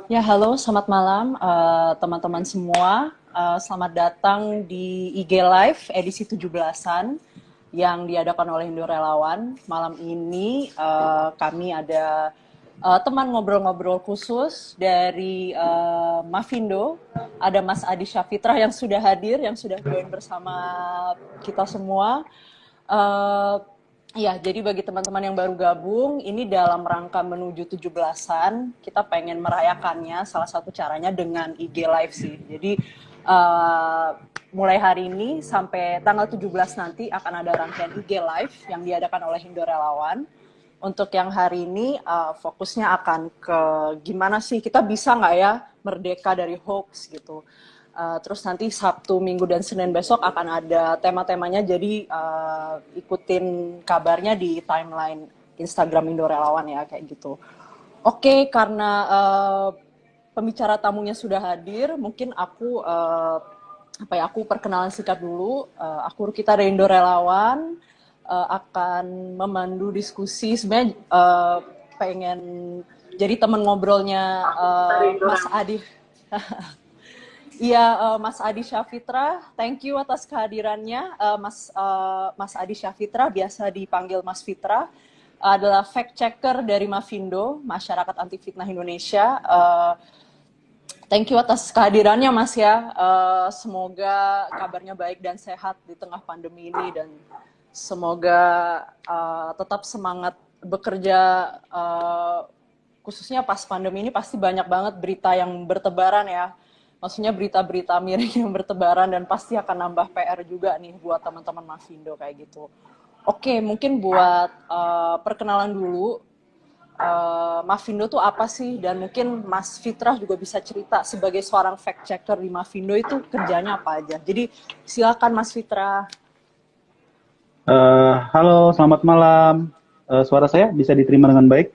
Ya, halo, selamat malam teman-teman semua. Selamat datang di IG Live edisi 17-an yang diadakan oleh Indo Relawan. Malam ini kami ada teman ngobrol-ngobrol khusus dari Mavindo. Ada Mas Adi Syafitra yang sudah hadir, yang sudah join bersama kita semua. Eh, Ya, jadi bagi teman-teman yang baru gabung, ini dalam rangka menuju 17-an, kita pengen merayakannya, salah satu caranya dengan IG Live sih. Jadi, mulai hari ini sampai tanggal 17 nanti akan ada rangkaian IG Live yang diadakan oleh Indo Relawan. Untuk yang hari ini, fokusnya akan ke gimana sih kita bisa nggak ya merdeka dari hoax gitu. Terus nanti Sabtu, Minggu, dan Senin besok akan ada tema-temanya, jadi ikutin kabarnya di timeline Instagram Indo Relawan ya, kayak gitu. Oke, karena pembicara tamunya sudah hadir, mungkin aku perkenalan singkat dulu. Aku Rukita dari Indo Relawan, akan memandu diskusi. Sebenarnya pengen jadi teman ngobrolnya Mas Adi. Iya, Mas Adi Syafitra, thank you atas kehadirannya. Mas Adi Syafitra, biasa dipanggil Mas Fitra, adalah fact checker dari Mavindo, Masyarakat Anti Fitnah Indonesia. Thank you atas kehadirannya, Mas ya. Semoga kabarnya baik dan sehat di tengah pandemi ini, dan semoga tetap semangat bekerja. Khususnya pas pandemi ini pasti banyak banget berita yang bertebaran ya. Maksudnya berita-berita miring yang bertebaran, dan pasti akan nambah PR juga nih buat teman-teman Mavindo kayak gitu. Oke, mungkin buat perkenalan dulu, Mavindo tuh apa sih? Dan mungkin Mas Fitrah juga bisa cerita sebagai seorang fact checker di Mavindo itu kerjanya apa aja. Jadi silakan Mas Fitrah. Halo, selamat malam. Suara saya bisa diterima dengan baik?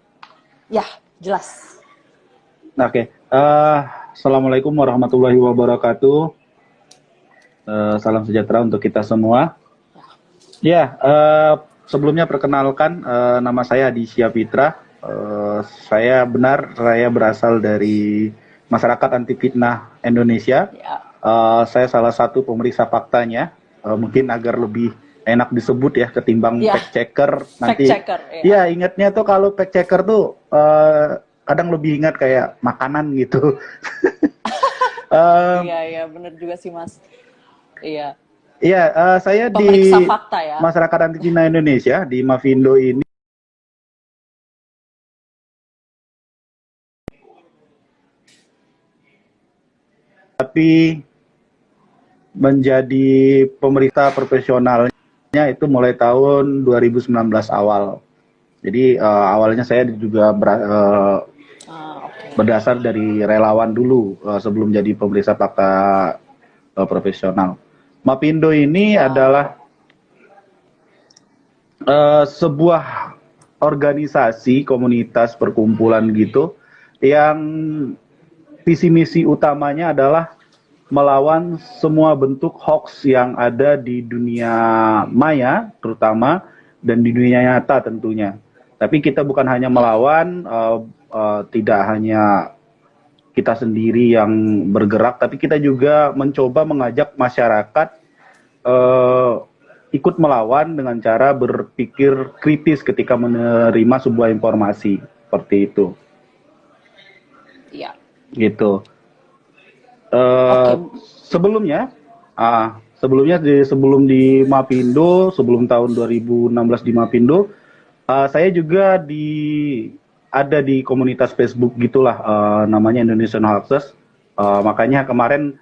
Ya, jelas. Nah, oke. Assalamualaikum warahmatullahi wabarakatuh. Salam sejahtera untuk kita semua. Ya, sebelumnya perkenalkan, nama saya Adi Syafitra. Saya berasal dari Masyarakat Anti Fitnah Indonesia. Ya. Saya salah satu pemeriksa faktanya. Mungkin agar lebih enak disebut ya ketimbang Ya, fact checker fact nanti. checker. Ya. Ya, ingatnya tuh kalau fact checker tuh kadang lebih ingat kayak makanan gitu. Eh, Iya, iya, benar juga sih Mas. Iya, Iya, saya di pemeriksa fakta ya. Masyarakat Anti Fitnah Indonesia di Mavindo ini, tapi menjadi pemeriksa profesionalnya itu mulai tahun 2019 awal. Jadi awalnya saya juga Oke. berdasar dari relawan dulu sebelum jadi pemeriksa fakta profesional. Mapindo ini Wow. adalah sebuah organisasi komunitas perkumpulan gitu yang visi misi utamanya adalah melawan semua bentuk hoax yang ada di dunia maya terutama dan di dunia nyata tentunya. Tapi kita bukan hanya melawan, tidak hanya kita sendiri yang bergerak, tapi kita juga mencoba mengajak masyarakat eh, ikut melawan dengan cara berpikir kritis ketika menerima sebuah informasi seperti itu, Iya. gitu. Eh, Oke. sebelumnya, sebelum di Mapindo, sebelum tahun 2016 di Mapindo, saya juga ada di komunitas Facebook gitulah, namanya Indonesian Hoaxes. Makanya kemarin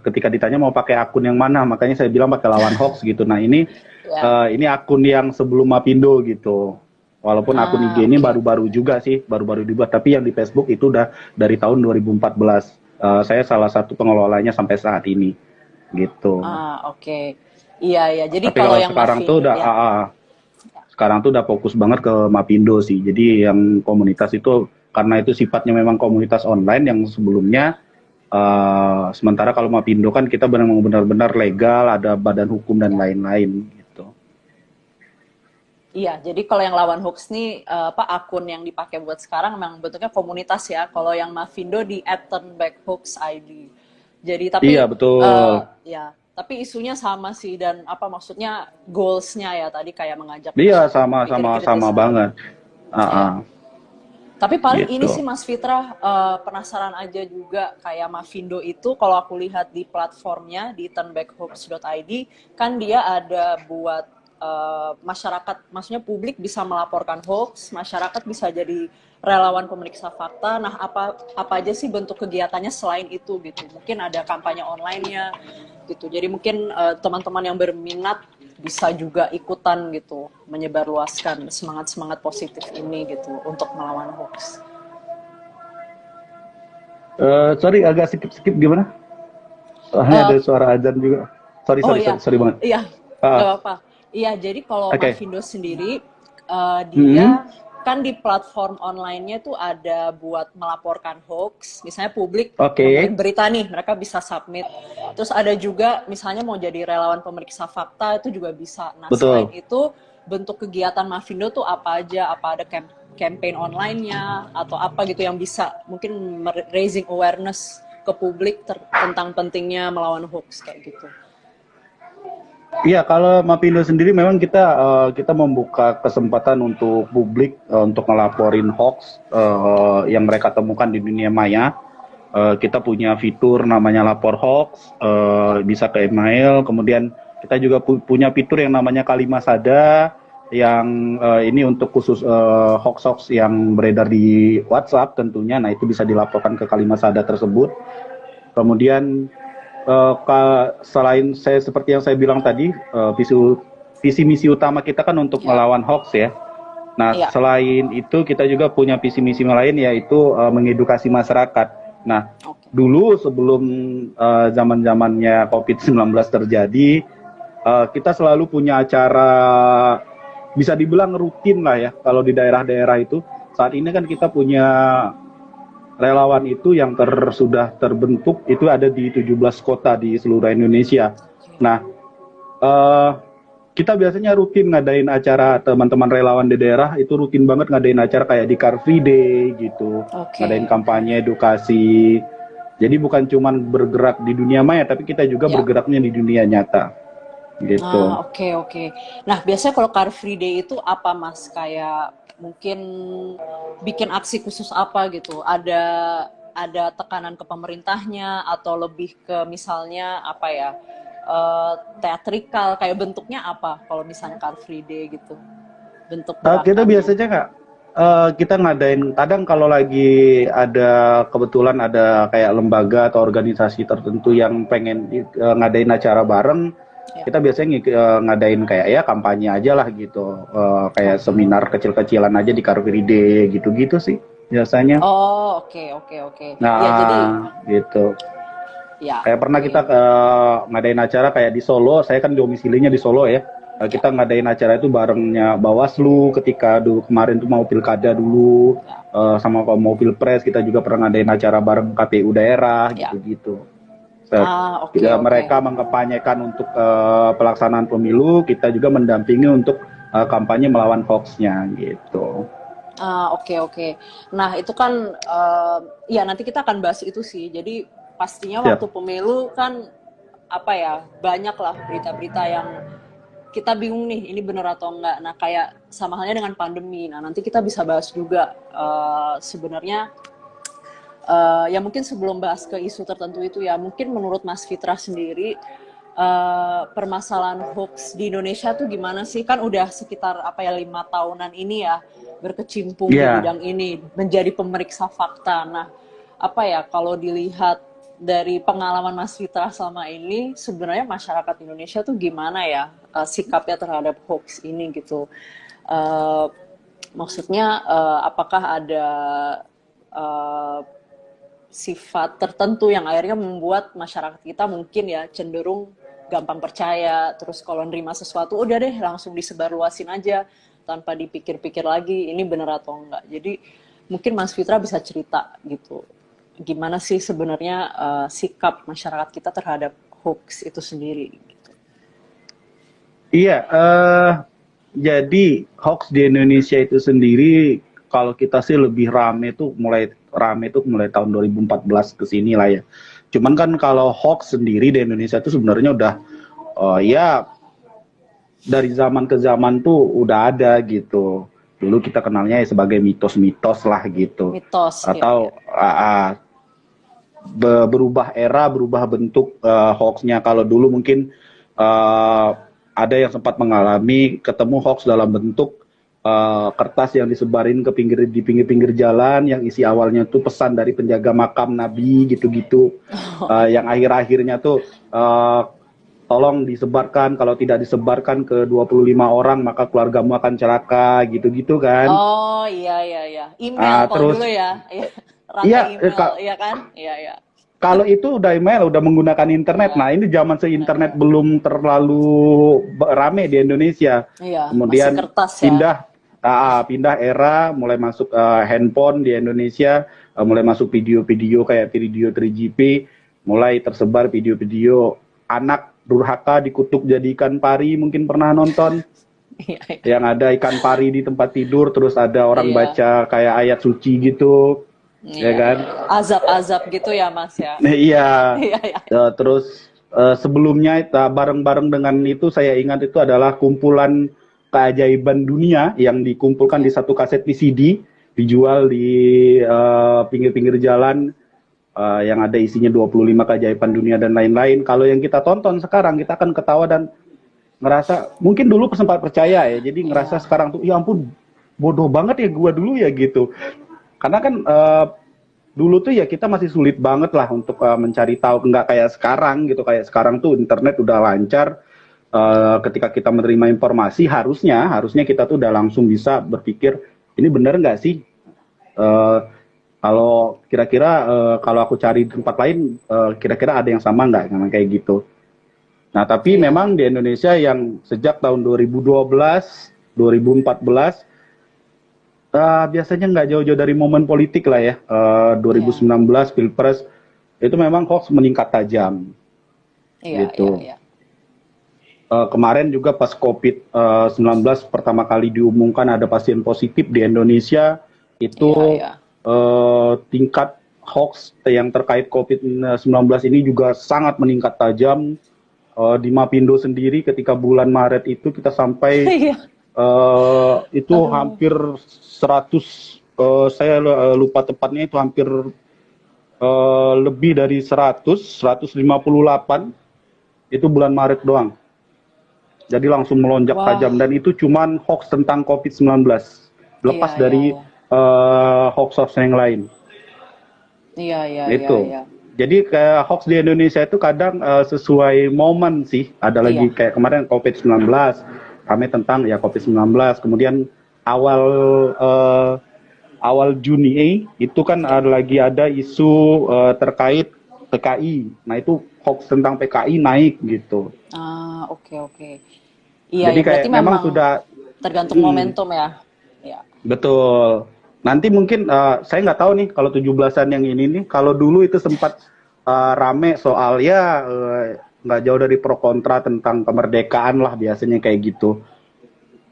ketika ditanya mau pakai akun yang mana, makanya saya bilang pakai lawan hoax gitu. Nah Ya. ini akun yang sebelum Mapindo gitu. Walaupun akun IG ini Oke. baru-baru juga sih, baru-baru dibuat. Tapi yang di Facebook itu udah dari tahun 2014. Saya salah satu pengelolanya sampai saat ini gitu. Oke. Iya, iya. Jadi Tapi kalau kalau yang Mavindo ya. sekarang tuh udah fokus banget ke Mapindo sih. Jadi yang komunitas itu karena itu sifatnya memang komunitas online yang sebelumnya, sementara kalau Mapindo kan kita benar-benar legal, ada badan hukum dan lain-lain gitu. Iya, jadi kalau yang lawan hoax nih apa akun yang dipakai buat sekarang memang bentuknya komunitas ya. Kalau yang Mavindo di @turnbackhoaxid. Jadi tapi Iya, betul. ya, tapi isunya sama sih dan apa maksudnya goalsnya ya tadi kayak mengajak Iya, masyarakat berpikir sama-sama kritis sama tadi. banget. Ah, ah, Ya. Tapi paling ini gitu. sih Mas Fitra penasaran aja juga kayak Mavindo itu kalau aku lihat di platformnya di turnbackhoax.id kan dia ada buat masyarakat, maksudnya publik bisa melaporkan hoax, masyarakat bisa jadi relawan pemeriksa fakta. Nah, apa aja sih bentuk kegiatannya selain itu gitu? Mungkin ada kampanye online-nya gitu. Jadi mungkin teman-teman yang berminat bisa juga ikutan gitu, menyebarluaskan semangat-semangat positif ini gitu untuk melawan hoax. Sorry, agak skip gimana? Soalnya ada Uh, suara azan juga. Sorry, oh sorry, iya, sorry, sorry banget. iya, nggak Ah, apa-apa. Iya, jadi kalau oke. Mavindo sendiri, dia Hmm, kan di platform online-nya tuh ada buat melaporkan hoax, misalnya publik nemuin oke, berita nih, mereka bisa submit. Terus ada juga misalnya mau jadi relawan pemeriksa fakta itu juga bisa. Nah, selain betul. itu bentuk kegiatan Mavindo tuh apa aja? Apa ada campaign online-nya atau apa gitu yang bisa mungkin raising awareness ke publik tentang pentingnya melawan hoax kayak gitu. Iya, kalau Mapindo sendiri memang kita membuka kesempatan untuk publik untuk ngelaporin hoax yang mereka temukan di dunia maya. Kita punya fitur namanya lapor hoax, bisa ke email. Kemudian kita juga punya fitur yang namanya Kalimasada, yang ini untuk khusus hoax-hoax yang beredar di WhatsApp tentunya. Nah, itu bisa dilaporkan ke Kalimasada tersebut. Kemudian selain saya seperti yang saya bilang tadi, visi misi utama kita kan untuk Ya, melawan hoax ya. Nah, ya, selain itu kita juga punya visi misi lain, yaitu mengedukasi masyarakat. Nah, oke. dulu sebelum zaman-zamannya COVID-19 terjadi, kita selalu punya acara bisa dibilang rutin lah ya kalau di daerah-daerah itu. Saat ini kan kita punya relawan itu yang sudah terbentuk itu ada di 17 kota di seluruh Indonesia. Nah, eh, kita biasanya rutin ngadain acara, teman-teman relawan di daerah itu rutin banget ngadain acara kayak di Car Free Day gitu, Oke, ngadain oke. kampanye edukasi. Jadi bukan cuma bergerak di dunia maya, tapi kita juga Ya. bergeraknya di dunia nyata gitu. Oke, oke. Nah, biasanya kalau Car Free Day itu apa, Mas? Kayak mungkin bikin aksi khusus apa gitu? Ada tekanan ke pemerintahnya atau lebih ke misalnya apa ya? Teatrikal kayak bentuknya apa kalau misalnya Car Free Day gitu? Bentuk Kita gerakannya. biasanya nggak kita ngadain kadang kalau lagi ada kebetulan ada kayak lembaga atau organisasi tertentu yang pengen ngadain acara bareng, Ya. kita biasanya ngadain kayak ya kampanye aja lah gitu, kayak Oke. seminar kecil-kecilan aja di Car Free Day gitu-gitu sih biasanya. Oh, oke, oke, oke. Ya, jadi Nah, gitu. ya, Kayak pernah kita oke. ngadain acara kayak di Solo, saya kan domisilinya di Solo ya. Ya, Kita ngadain acara itu barengnya Bawaslu ketika dulu kemarin tuh mau pilkada dulu, ya. sama mau pilpres kita juga pernah ngadain acara bareng KPU daerah Ya. gitu-gitu. Oke, oke. Mereka mengkampanyekan untuk pelaksanaan pemilu, kita juga mendampingi untuk kampanye melawan hoaxnya gitu. Oke, oke. Nah, itu kan ya nanti kita akan bahas itu sih. Jadi pastinya waktu Siap. pemilu kan apa ya, banyak lah berita-berita yang kita bingung nih, ini bener atau enggak. Nah, kayak sama halnya dengan pandemi. Nah, nanti kita bisa bahas juga sebenarnya ya mungkin sebelum bahas ke isu tertentu itu ya, mungkin menurut Mas Fitra sendiri permasalahan hoax di Indonesia tuh gimana sih? Kan udah sekitar apa ya 5 tahunan ini ya berkecimpung di Iya. bidang ini, menjadi pemeriksa fakta. Nah, apa ya kalau dilihat dari pengalaman Mas Fitra selama ini, sebenarnya masyarakat Indonesia tuh gimana ya sikapnya terhadap hoax ini gitu? Uh, Maksudnya apakah ada uh, sifat tertentu yang akhirnya membuat masyarakat kita mungkin ya cenderung gampang percaya, terus kalau nerima sesuatu udah deh langsung disebarluasin aja tanpa dipikir-pikir lagi ini benar atau enggak. Jadi mungkin Mas Fitra bisa cerita gitu gimana sih sebenarnya sikap masyarakat kita terhadap hoax itu sendiri gitu. Iya, Jadi hoax di Indonesia itu sendiri kalau kita sih lebih rame tuh mulai tahun 2014 ke sini lah ya. Cuman kan kalau hoax sendiri di Indonesia itu sebenarnya udah ya dari zaman ke zaman tuh udah ada gitu. Dulu kita kenalnya ya sebagai mitos-mitos lah gitu. Mitos, ya, ya. Atau berubah era, berubah bentuk hoaxnya. Kalau dulu mungkin uh, ada yang sempat mengalami ketemu hoax dalam bentuk kertas yang disebarin di pinggir-pinggir jalan yang isi awalnya tuh pesan dari penjaga makam Nabi gitu-gitu. Yang akhir-akhirnya tuh tolong disebarkan, kalau tidak disebarkan ke 25 orang maka keluargamu akan celaka gitu-gitu kan. Oh iya iya iya. Email kalau Terus dulu ya. Iya. iya, Rantai email, iya kan? Iya iya. kalau itu udah email, udah menggunakan internet. Iya. Nah, ini zaman se-internet belum terlalu rame di Indonesia. Iya, masih Kemudian kertas ya. pindah era, mulai masuk handphone di Indonesia, mulai masuk video-video kayak video 3GP, mulai tersebar video-video anak durhaka dikutuk jadi ikan pari, mungkin pernah nonton. Iya, iya. Yang ada ikan pari di tempat tidur, terus ada orang Iya. baca kayak ayat suci gitu, ya Iya, kan? iya. Azab-azab gitu ya, Mas ya. Iya. Iya, iya. Terus sebelumnya bareng-bareng dengan itu saya ingat itu adalah kumpulan keajaiban dunia yang dikumpulkan di satu kaset VCD dijual di pinggir-pinggir jalan yang ada isinya 25 keajaiban dunia dan lain-lain. Kalau yang kita tonton sekarang kita akan ketawa dan ngerasa mungkin dulu sempat percaya ya. Jadi ngerasa sekarang tuh ya ampun bodoh banget ya gua dulu ya gitu. Karena kan dulu tuh ya kita masih sulit banget lah untuk mencari tahu, nggak kayak sekarang gitu. Kayak sekarang tuh internet udah lancar. Ketika kita menerima informasi harusnya kita tuh udah langsung bisa berpikir ini bener nggak sih. Kalau kira-kira kalau aku cari di tempat lain kira-kira ada yang sama nggak dengan kayak gitu. Nah tapi memang di Indonesia yang sejak tahun 2012 2014 biasanya nggak jauh-jauh dari momen politik lah ya. 2019 Pilpres itu memang hoax meningkat tajam. Iya, gitu. iya, iya. Kemarin juga pas COVID-19 pertama kali diumumkan ada pasien positif di Indonesia, itu Iya, iya. Tingkat hoax yang terkait COVID-19 ini juga sangat meningkat tajam. Di Mapindo sendiri ketika bulan Maret itu kita sampai Iya. itu hampir 100, saya lupa tepatnya itu hampir lebih dari 158 itu bulan Maret doang. Jadi langsung melonjak tajam dan itu cuman hoax tentang COVID-19. Lepas Iya, dari iya. hoax-hoax yang lain. Iya, iya, Itu. iya, iya. Jadi kayak hoax di Indonesia itu kadang sesuai momen sih. Ada lagi kayak kemarin COVID-19, kami tentang ya COVID-19. Kemudian awal Juni itu kan ada isu terkait PKI. Nah itu hoax tentang PKI naik gitu. Oke, oke. Iya, Jadi ya, berarti kayak memang sudah tergantung momentum ya. Ya. Betul. Nanti mungkin saya nggak tahu nih kalau 17-an yang ini nih, kalau dulu itu sempat rame soal ya nggak jauh dari pro kontra tentang kemerdekaan lah biasanya kayak gitu.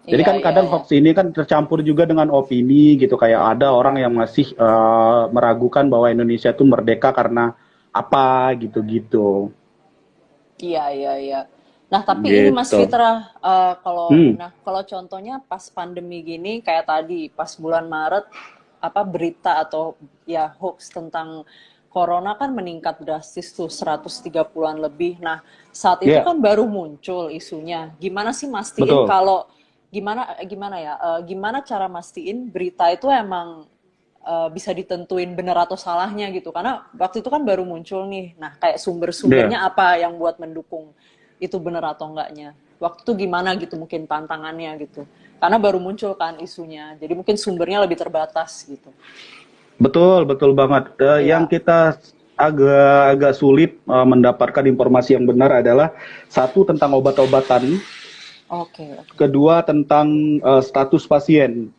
Jadi kan kadang hoax ini kan tercampur juga dengan opini gitu, kayak ada orang yang masih meragukan bahwa Indonesia itu merdeka karena apa gitu-gitu. Iya, iya, iya. Nah, tapi Gitu. ini Mas Fitra, kalau contohnya pas pandemi gini kayak tadi pas bulan Maret berita atau ya hoax tentang corona kan meningkat drastis tuh 130-an lebih. Nah, saat itu kan baru muncul isunya. Gimana sih mastiin kalau gimana cara mastiin berita itu emang bisa ditentuin benar atau salahnya gitu, karena waktu itu kan baru muncul nih. Nah, kayak sumber-sumbernya apa yang buat mendukung itu benar atau enggaknya, waktu itu gimana gitu, mungkin tantangannya gitu, karena baru muncul kan isunya, jadi mungkin sumbernya lebih terbatas gitu. Betul banget. Yang kita agak sulit mendapatkan informasi yang benar adalah satu tentang obat-obatan, kedua tentang status pasien.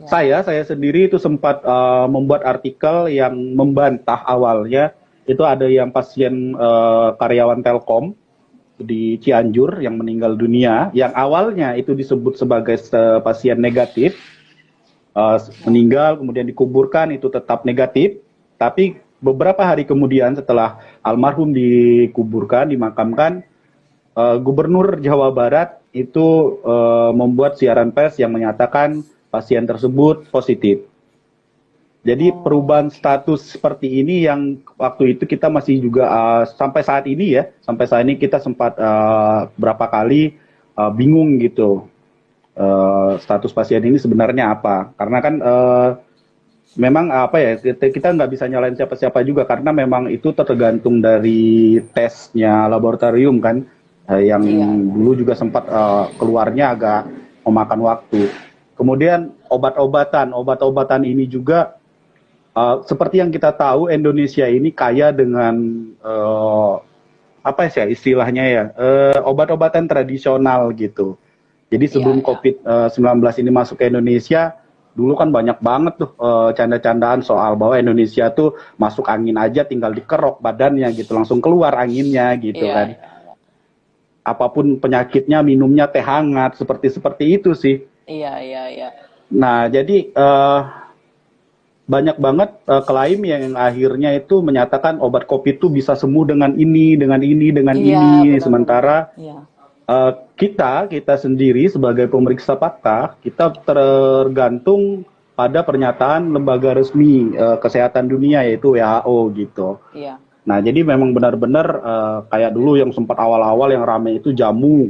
Saya sendiri itu sempat membuat artikel yang membantah awalnya itu ada yang pasien karyawan Telkom di Cianjur yang meninggal dunia, yang awalnya itu disebut sebagai pasien negatif, meninggal kemudian dikuburkan itu tetap negatif, tapi beberapa hari kemudian setelah almarhum dikuburkan, dimakamkan, Gubernur Jawa Barat itu membuat siaran pers yang menyatakan pasien tersebut positif. Jadi perubahan status seperti ini yang waktu itu kita masih juga sampai saat ini kita sempat berapa kali bingung gitu, status pasien ini sebenarnya apa? Karena kan memang apa ya, kita nggak bisa nyalain siapa-siapa juga karena memang itu tergantung dari tesnya laboratorium kan, yang dulu juga sempat keluarnya agak memakan waktu. Kemudian obat-obatan ini juga seperti yang kita tahu Indonesia ini kaya dengan apa sih ya istilahnya ya, obat-obatan tradisional gitu. Jadi sebelum COVID-19 ini masuk ke Indonesia, dulu kan banyak banget tuh canda-candaan soal bahwa Indonesia tuh masuk angin aja tinggal dikerok badannya gitu, langsung keluar anginnya gitu kan. Apapun penyakitnya minumnya teh hangat, seperti itu sih. Iya. Nah, jadi banyak banget klaim yang akhirnya itu menyatakan obat COVID itu bisa sembuh dengan ini. Benar, sementara kita sendiri sebagai pemeriksa fakta, kita tergantung pada pernyataan lembaga resmi kesehatan dunia yaitu WHO gitu. Iya. Nah, jadi memang benar-benar kayak dulu yang sempat awal-awal yang ramai itu jamu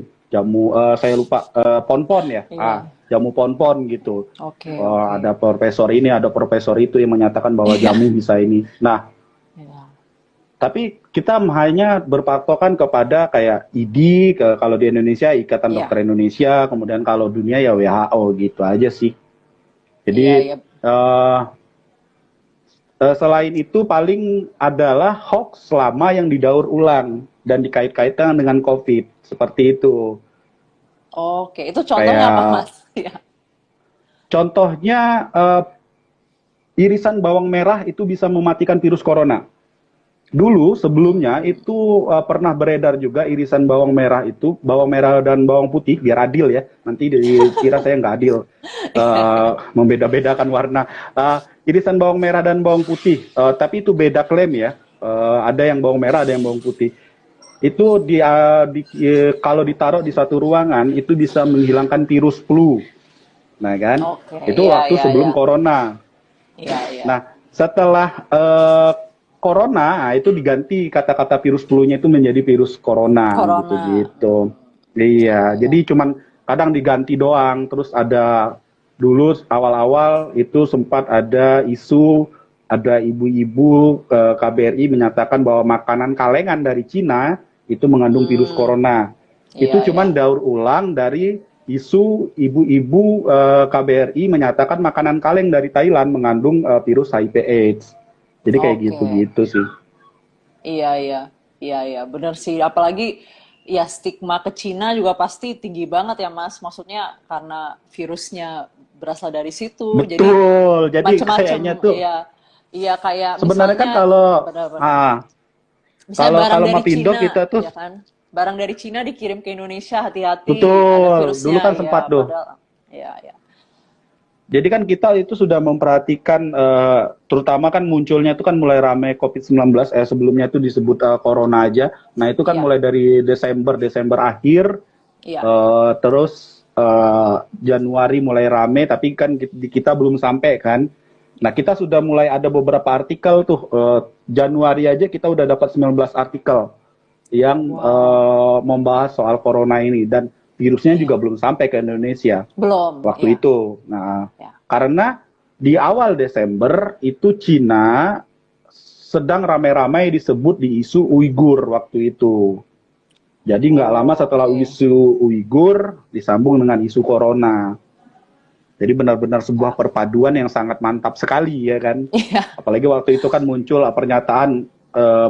saya lupa, ponpon ya. Iya. Jamu ponpon gitu. Ada profesor ini, ada profesor itu yang menyatakan bahwa jamu bisa ini. Nah, tapi kita hanya berpatokan kepada kayak ID, kalau di Indonesia Ikatan Dokter Indonesia, kemudian kalau dunia ya WHO gitu aja sih. Jadi selain itu paling adalah hoax lama yang didaur ulang dan dikait-kaitkan dengan COVID, seperti itu. Oke, itu contohnya apa, Mas? Contohnya irisan bawang merah itu bisa mematikan virus corona. Dulu sebelumnya itu pernah beredar juga irisan bawang merah dan bawang putih, biar adil ya. Nanti dikira saya nggak adil, membeda-bedakan warna. Irisan bawang merah dan bawang putih, tapi itu beda klaim ya. Ada yang bawang merah, ada yang bawang putih. Itu kalau ditaruh di satu ruangan itu bisa menghilangkan virus flu. Nah kan, itu waktu sebelum corona. Nah, setelah corona, itu diganti kata-kata virus flu-nya itu menjadi virus corona. Gitu. Iya, jadi cuman kadang diganti doang. Terus ada dulu awal-awal itu sempat ada isu, ada ibu-ibu KBRI menyatakan bahwa makanan kalengan dari Cina itu mengandung virus corona. Itu cuman daur ulang dari isu ibu-ibu KBRI menyatakan makanan kaleng dari Thailand mengandung virus HIV/AIDS. Jadi kayak gitu-gitu sih. Iya, benar sih. Apalagi ya stigma ke Cina juga pasti tinggi banget ya, Mas. Maksudnya karena virusnya berasal dari situ. Betul. Jadi kayaknya tuh. Iya kayak sebenarnya misalnya, kan kalau kalau Mapindo kita tuh ya kan? Barang dari Cina dikirim ke Indonesia, hati-hati. Betul. Dulu kan sempat tuh. Iya. Jadi kan kita itu sudah memperhatikan, terutama kan munculnya itu kan mulai ramai COVID-19, sebelumnya itu disebut corona aja. Nah itu kan mulai dari Desember akhir, terus Januari mulai ramai, tapi kan di kita belum sampai kan. Nah kita sudah mulai ada beberapa artikel tuh, Januari aja kita udah dapat 19 artikel yang membahas soal corona ini, dan virusnya juga belum sampai ke Indonesia. Belum. Waktu itu. Nah, karena di awal Desember itu Cina sedang ramai-ramai disebut di isu Uighur waktu itu. Jadi nggak lama setelah isu Uighur disambung dengan isu corona. Jadi benar-benar sebuah perpaduan yang sangat mantap sekali ya kan. Apalagi waktu itu kan muncul pernyataan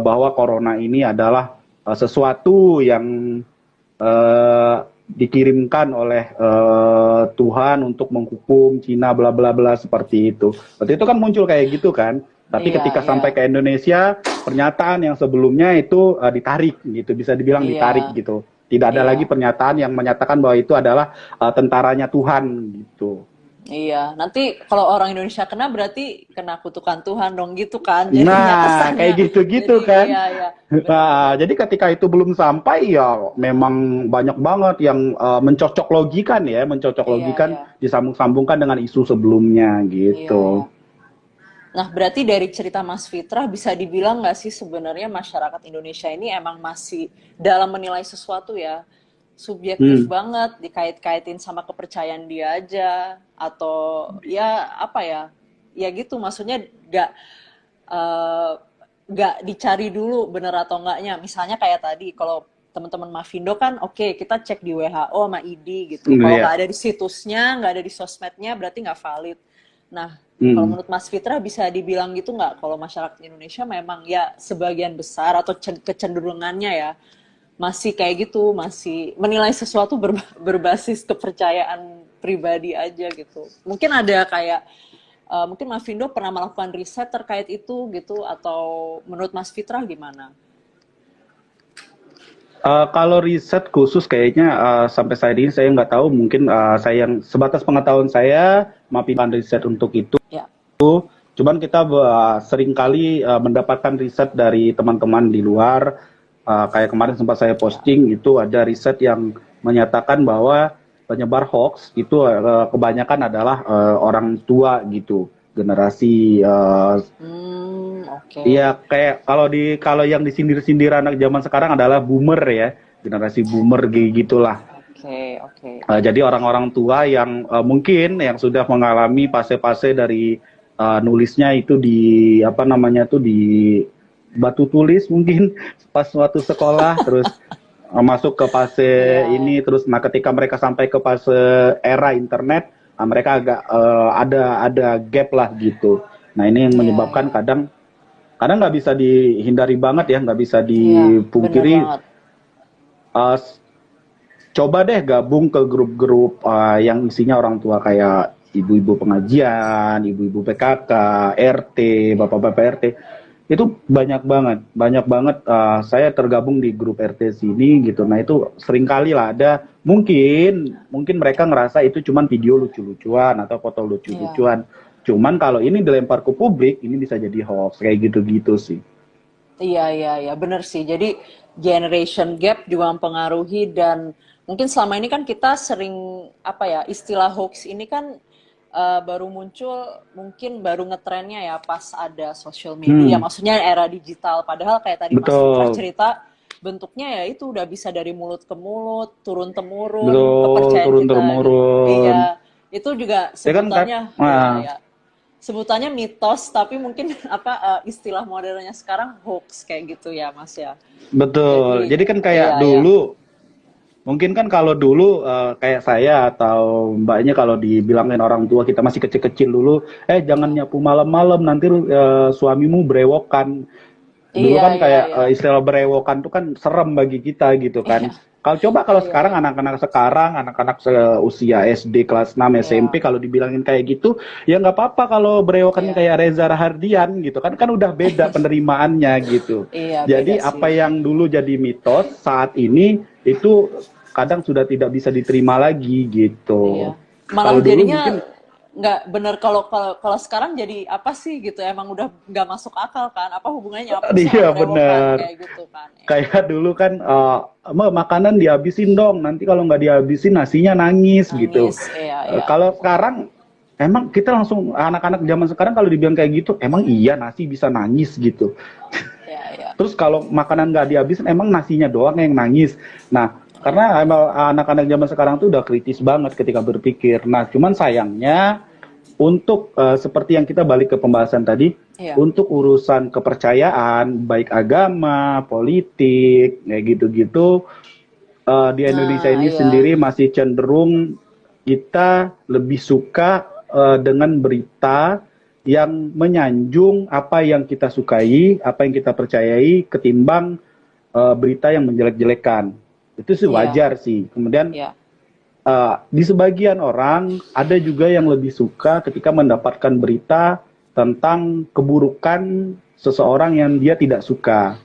bahwa corona ini adalah sesuatu yang dikirimkan oleh Tuhan untuk menghukum Cina bla bla bla seperti itu. Waktu itu kan muncul kayak gitu kan. Tapi ketika sampai ke Indonesia pernyataan yang sebelumnya itu ditarik gitu, bisa dibilang ditarik Iya, gitu. Tidak ada lagi iya. pernyataan yang menyatakan bahwa itu adalah tentaranya Tuhan gitu. Iya, nanti kalau orang Indonesia kena berarti kena kutukan Tuhan dong gitu kan jadinya Nah, kayak kesannya. gitu-gitu Jadi kan. iya ya, Nah, benar-benar. jadi ketika itu belum sampai ya memang banyak banget yang mencocok logikan ya, mencocok Iya, logikan iya. disambung-sambungkan dengan isu sebelumnya Iya, iya. gitu. Nah, berarti dari cerita Mas Fitrah bisa dibilang nggak sih sebenarnya masyarakat Indonesia ini emang masih dalam menilai sesuatu ya subjektif Hmm. banget, dikait-kaitin sama kepercayaan dia aja atau ya apa ya, ya gitu maksudnya eh, nggak dicari dulu bener atau enggaknya. Misalnya kayak tadi kalau teman-teman Mavindo kan oke, kita cek di WHO sama ID gitu. Kalau nggak Iya. ada di situsnya, nggak ada di sosmednya berarti nggak valid. Nah, kalau Hmm. menurut Mas Fitra bisa dibilang gitu nggak kalau masyarakat Indonesia memang ya sebagian besar atau kecenderungannya ya masih kayak gitu, masih menilai sesuatu berbasis kepercayaan pribadi aja gitu. Mungkin ada kayak mungkin Mas Vindo pernah melakukan riset terkait itu gitu atau menurut Mas Fitra gimana? Kalau riset khusus kayaknya sampai saat ini saya nggak tahu, mungkin saya yang sebatas pengetahuan saya melakukan riset untuk itu. Ya. Cuman kita sering kali mendapatkan riset dari teman-teman di luar. Kayak kemarin sempat saya Ya. posting itu ada riset yang menyatakan bahwa penyebar hoax itu kebanyakan adalah orang tua gitu, generasi Oke. iya kayak kalau yang disindir-sindir anak zaman sekarang adalah boomer ya, generasi boomer gitulah. Oke, oke. Jadi orang-orang tua yang mungkin yang sudah mengalami fase-fase dari nulisnya itu di apa namanya tuh di batu tulis mungkin pas suatu sekolah, terus masuk ke fase Iya, ya. ini, terus nah ketika mereka sampai ke fase era internet, mereka agak ada gap lah gitu. Nah ini yang Iya, menyebabkan iya. kadang kadang nggak bisa dihindari banget ya, nggak bisa Iya, bener dipungkiri. banget. uh, Coba deh gabung ke grup-grup yang isinya orang tua kayak ibu-ibu pengajian, ibu-ibu PKK, RT, Iya. bapak-bapak RT. Itu banyak banget saya tergabung di grup RT sini gitu. Nah, itu sering kali lah ada mungkin mereka ngerasa itu cuman video lucu-lucuan atau foto Iya. lucu-lucuan. Cuman kalau ini dilempar ke publik, ini bisa jadi hoax kayak gitu-gitu sih. Iya, iya, iya, bener sih. Jadi generation gap juga mempengaruhi dan mungkin selama ini kan kita sering apa ya istilah hoax ini kan baru muncul mungkin baru ngetrennya ya pas ada social media, Hmm, maksudnya era digital. Padahal kayak tadi Mas Fitra betul. cerita bentuknya ya itu udah bisa dari mulut ke mulut, turun temurun, Betul, kepercayaan turun kita gitu. temurun. Iya, itu juga Ya kan Kak? sebutannya ya Nah, ya sebutannya mitos tapi mungkin apa istilah modernnya sekarang hoax kayak gitu ya Mas ya. betul. Jadi Jadi kan kayak iya ya. dulu, mungkin kan kalau dulu kayak saya atau mbaknya kalau dibilangin orang tua kita masih kecil-kecil dulu, jangan Iya. nyapu malam-malam nanti suamimu berewokan. Dulu Iya kan iya kayak iya. istilah berewokan tuh kan serem bagi kita gitu kan. Iya. Kalau Iya sekarang iya. anak-anak usia SD kelas 6 SMP Iya. kalau dibilangin kayak gitu, ya nggak apa-apa kalau berewokannya Iya. kayak Reza Rahardian gitu kan udah beda penerimaannya gitu. Iya beda Jadi sih. apa yang dulu jadi mitos saat ini itu kadang sudah tidak bisa diterima lagi Iya. gitu. Malah Kalau dulu jadinya mungkin nggak bener kalau kalau kalau sekarang jadi apa sih gitu emang udah nggak masuk akal kan apa hubungannya nyapu sama dia berewokan benar. kayak gitu kan ya. Kayak dulu kan makanan dihabisin dong, nanti kalau nggak dihabisin nasinya nangis gitu. Nangis iya iya Kalau sekarang emang kita langsung anak-anak zaman sekarang kalau dibilang kayak gitu, emang iya nasi bisa nangis gitu. iya iya Terus kalau makanan nggak dihabisin, emang nasinya doang yang nangis. Nah, iya karena emang anak-anak zaman sekarang tuh udah kritis banget ketika berpikir. Nah, cuman sayangnya untuk seperti yang kita balik ke pembahasan tadi, iya. untuk urusan kepercayaan, baik agama, politik, kayak gitu-gitu, di Indonesia Nah ini iya sendiri masih cenderung kita lebih suka dengan berita yang menyanjung apa yang kita sukai, apa yang kita percayai, ketimbang berita yang menjelek-jelekan. Itu sih iya wajar sih. Kemudian iya. di sebagian orang ada juga yang lebih suka ketika mendapatkan berita tentang keburukan seseorang yang dia tidak suka.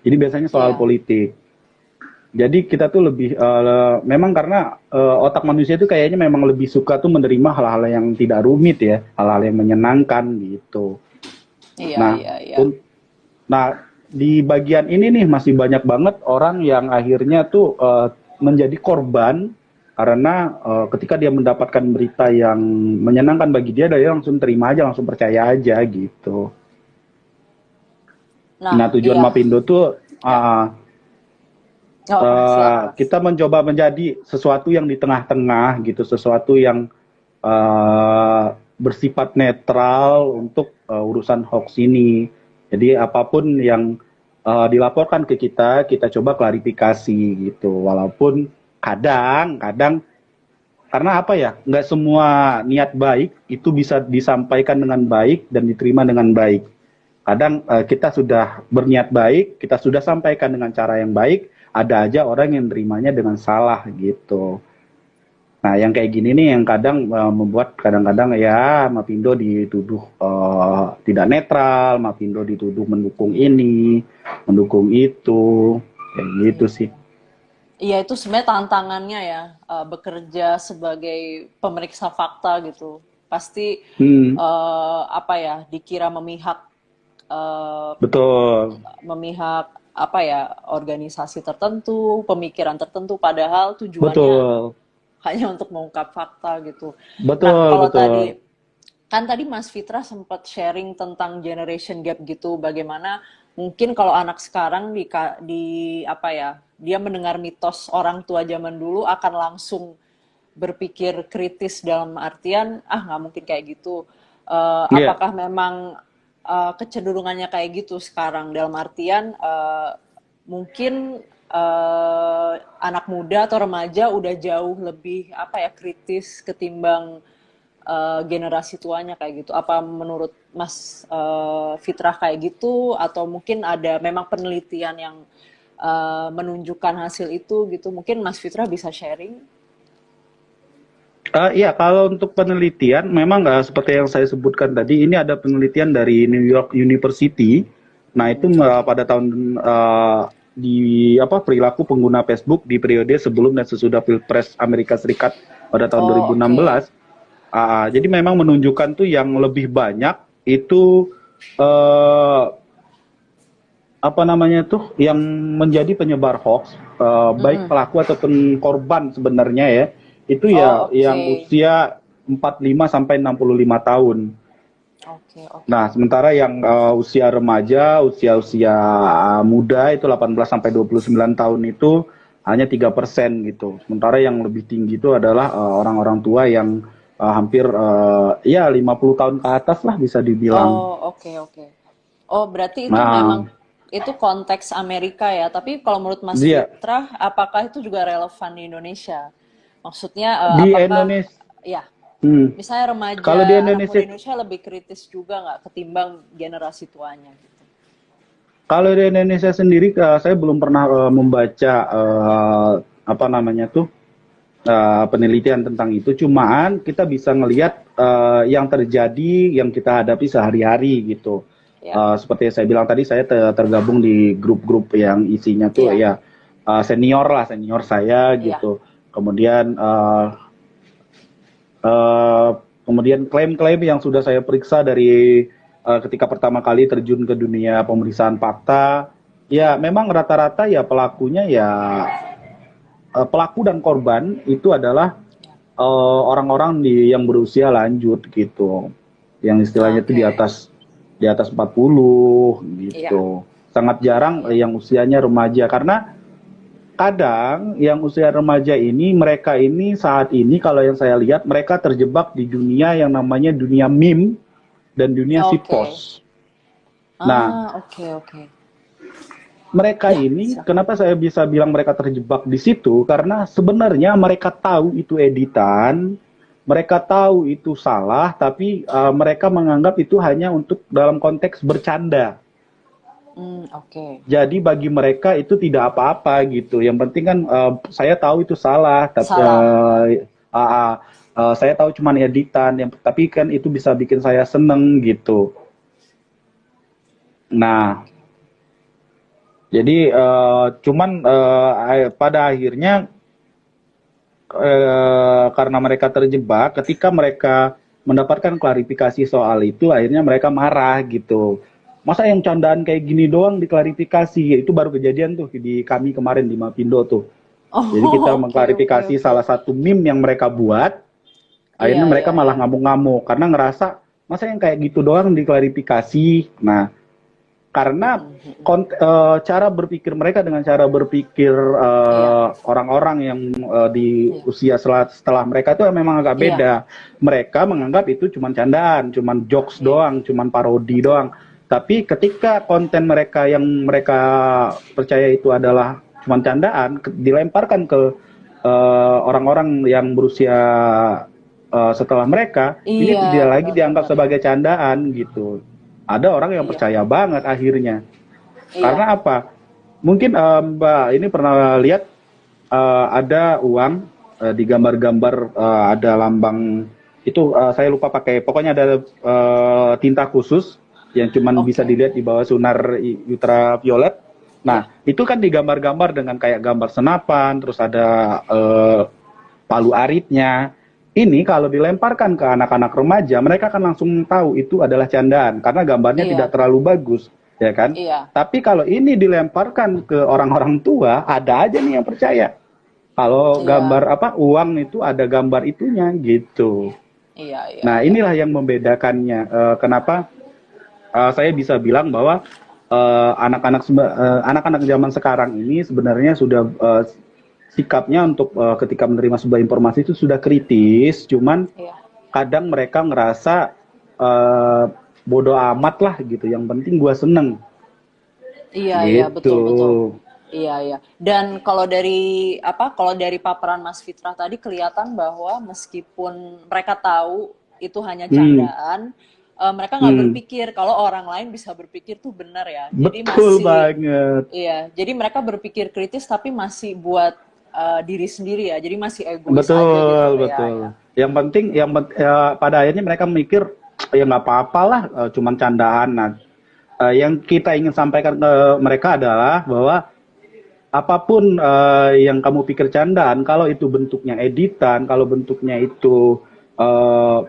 Jadi biasanya soal Iya. politik. Jadi kita tuh lebih memang karena otak manusia itu kayaknya memang lebih suka tuh menerima hal-hal yang tidak rumit ya, hal-hal yang menyenangkan gitu. Iya, Nah, iya, iya. un- nah di bagian ini nih masih banyak banget orang yang akhirnya tuh menjadi korban karena ketika dia mendapatkan berita yang menyenangkan bagi dia, dia langsung terima aja, langsung percaya aja gitu. Nah, Nah, tujuan iya. Mapindo tuh Ya. Nggak apa-apa, silakan Mas. kita mencoba menjadi sesuatu yang di tengah-tengah gitu, sesuatu yang bersifat netral untuk urusan hoax ini. Jadi apapun yang dilaporkan ke kita coba klarifikasi gitu. Walaupun kadang karena apa ya, nggak semua niat baik itu bisa disampaikan dengan baik dan diterima dengan baik. Kadang kita sudah berniat baik, kita sudah sampaikan dengan cara yang baik, ada aja orang yang nerimanya dengan salah gitu. Nah, yang kayak gini nih yang kadang membuat kadang-kadang ya Mapindo dituduh tidak netral, Mapindo dituduh mendukung ini, mendukung itu, kayak gitu sih. Iya, itu sebenarnya tantangannya ya, bekerja sebagai pemeriksa fakta gitu. Pasti Hmm, apa ya, dikira memihak eh, betul, memihak apa ya, organisasi tertentu, pemikiran tertentu, padahal tujuannya betul, hanya untuk mengungkap fakta gitu. Nah, betul, kalau betul. tadi kan tadi Mas Fitra sempat sharing tentang generation gap gitu, bagaimana mungkin kalau anak sekarang di apa ya, dia mendengar mitos orang tua zaman dulu akan langsung berpikir kritis dalam artian nggak mungkin kayak gitu. Iya, Apakah memang kecenderungannya kayak gitu sekarang dalam artian mungkin anak muda atau remaja udah jauh lebih apa ya kritis ketimbang generasi tuanya kayak gitu. Apa menurut Mas Fitrah kayak gitu atau mungkin ada memang penelitian yang menunjukkan hasil itu gitu. Mungkin Mas Fitrah bisa sharing. Iya, kalau untuk penelitian, memang seperti yang saya sebutkan tadi, ini ada penelitian dari New York University. Nah, itu Oke. pada tahun di apa perilaku pengguna Facebook di periode sebelum dan sesudah Pilpres Amerika Serikat pada tahun Oh, oke. 2016. Jadi memang menunjukkan tuh yang lebih banyak itu eh, apa namanya tuh yang menjadi penyebar hoax, baik Mm-mm. pelaku ataupun korban sebenarnya ya, itu ya Oh, yang oke. usia 45 sampai 65 tahun. Oke, oke. Nah, sementara yang usia remaja, usia-usia muda itu 18 sampai 29 tahun itu hanya 3% gitu. Sementara yang lebih tinggi itu adalah orang-orang tua yang hampir ya 50 tahun ke atas lah bisa dibilang. Oh, oke, oke. Oh, berarti itu memang Nah, itu konteks Amerika ya. Tapi kalau menurut Mas dia Fitrah, apakah itu juga relevan di Indonesia? Maksudnya, di apakah Indonesia, ya, hmm, misalnya remaja kalau di anak muda Indonesia Indonesia lebih kritis juga nggak ketimbang generasi tuanya gitu? Kalau di Indonesia sendiri, saya belum pernah membaca apa namanya tuh penelitian tentang itu. Cuman kita bisa ngelihat yang terjadi, yang kita hadapi sehari-hari gitu. Ya, Seperti yang saya bilang tadi, saya tergabung di grup-grup yang isinya tuh iya, ya senior lah, senior saya iya. gitu. Kemudian Eh, kemudian klaim-klaim yang sudah saya periksa dari ketika pertama kali terjun ke dunia pemeriksaan fakta, ya memang rata-rata ya pelakunya ya pelaku dan korban itu adalah orang-orang yang berusia lanjut gitu, yang istilahnya itu Oke, di atas 40 iya, gitu. Sangat jarang iya. yang usianya remaja karena kadang yang usia remaja ini mereka ini saat ini kalau yang saya lihat mereka terjebak di dunia yang namanya dunia meme dan dunia Oke. shitpost. Nah, Oke, oke. mereka Ya, ini silakan. kenapa saya bisa bilang mereka terjebak di situ karena sebenarnya mereka tahu itu editan, mereka tahu itu salah tapi mereka menganggap itu hanya untuk dalam konteks bercanda. Oke. Jadi bagi mereka itu tidak apa-apa gitu. Yang penting kan saya tahu itu salah, tapi Salah. saya tahu cuma editan. Tapi kan itu bisa bikin saya seneng gitu. Nah, jadi cuman pada akhirnya karena mereka terjebak, ketika mereka mendapatkan klarifikasi soal itu, akhirnya mereka marah gitu. Masa yang candaan kayak gini doang diklarifikasi? Itu baru kejadian tuh di kami kemarin di Mapindo tuh. Jadi kita Oh, oke, oke, mengklarifikasi oke. salah satu meme yang mereka buat, Iya, akhirnya mereka iya, malah iya. ngamuk-ngamuk karena ngerasa masa yang kayak gitu doang diklarifikasi. Nah, karena Mm-mm, mm-mm. cara berpikir mereka dengan cara berpikir Iya, orang-orang yang di iya, usia setelah mereka itu memang agak iya, beda. Mereka menganggap itu cuma candaan, cuma jokes iya, doang, cuma parodi betul. doang. Tapi ketika konten mereka yang mereka percaya itu adalah cuma candaan, dilemparkan ke orang-orang yang berusia setelah mereka, ini Iya, tidak lagi dianggap benar-benar. sebagai candaan gitu. Ada orang yang Iya, percaya banget akhirnya. iya, Karena apa? Mungkin Mbak ini pernah lihat ada uang di gambar-gambar ada lambang itu saya lupa pakai pokoknya ada tinta khusus yang cuman bisa oke. dilihat di bawah sinar ultraviolet. Iya, Nah, itu kan digambar-gambar dengan kayak gambar senapan, terus ada palu aritnya. Ini kalau dilemparkan ke anak-anak remaja, mereka akan langsung tahu itu adalah candaan karena gambarnya tidak iya, terlalu bagus, ya kan? iya, Tapi kalau ini dilemparkan ke orang-orang tua, ada aja nih yang percaya. Kalau iya, gambar apa uang itu ada gambar itunya gitu. iya, iya, Nah, iya. inilah yang membedakannya. Kenapa saya bisa bilang bahwa anak-anak zaman sekarang ini sebenarnya sudah sikapnya untuk ketika menerima sebuah informasi itu sudah kritis, cuman Iya, kadang mereka ngerasa uh, bodoh amat lah gitu. Yang penting gua seneng iya, iya, gitu. betul, betul. Iya, iya. Dan kalau dari apa? Kalau dari paparan Mas Fitrah tadi kelihatan bahwa meskipun mereka tahu itu hanya Hmm, candaan, mereka nggak hmm. berpikir kalau orang lain bisa berpikir tuh benar ya. Jadi Betul masih, banget. iya. Jadi mereka berpikir kritis tapi masih buat diri sendiri ya. Jadi masih egois aja gitu. Betul, Iya, betul. iya. Yang penting, pada akhirnya mereka mikir ya nggak apa-apa lah, cuman candaan. Nah, yang kita ingin sampaikan ke mereka adalah bahwa apapun yang kamu pikir candaan, kalau itu bentuknya editan, kalau bentuknya itu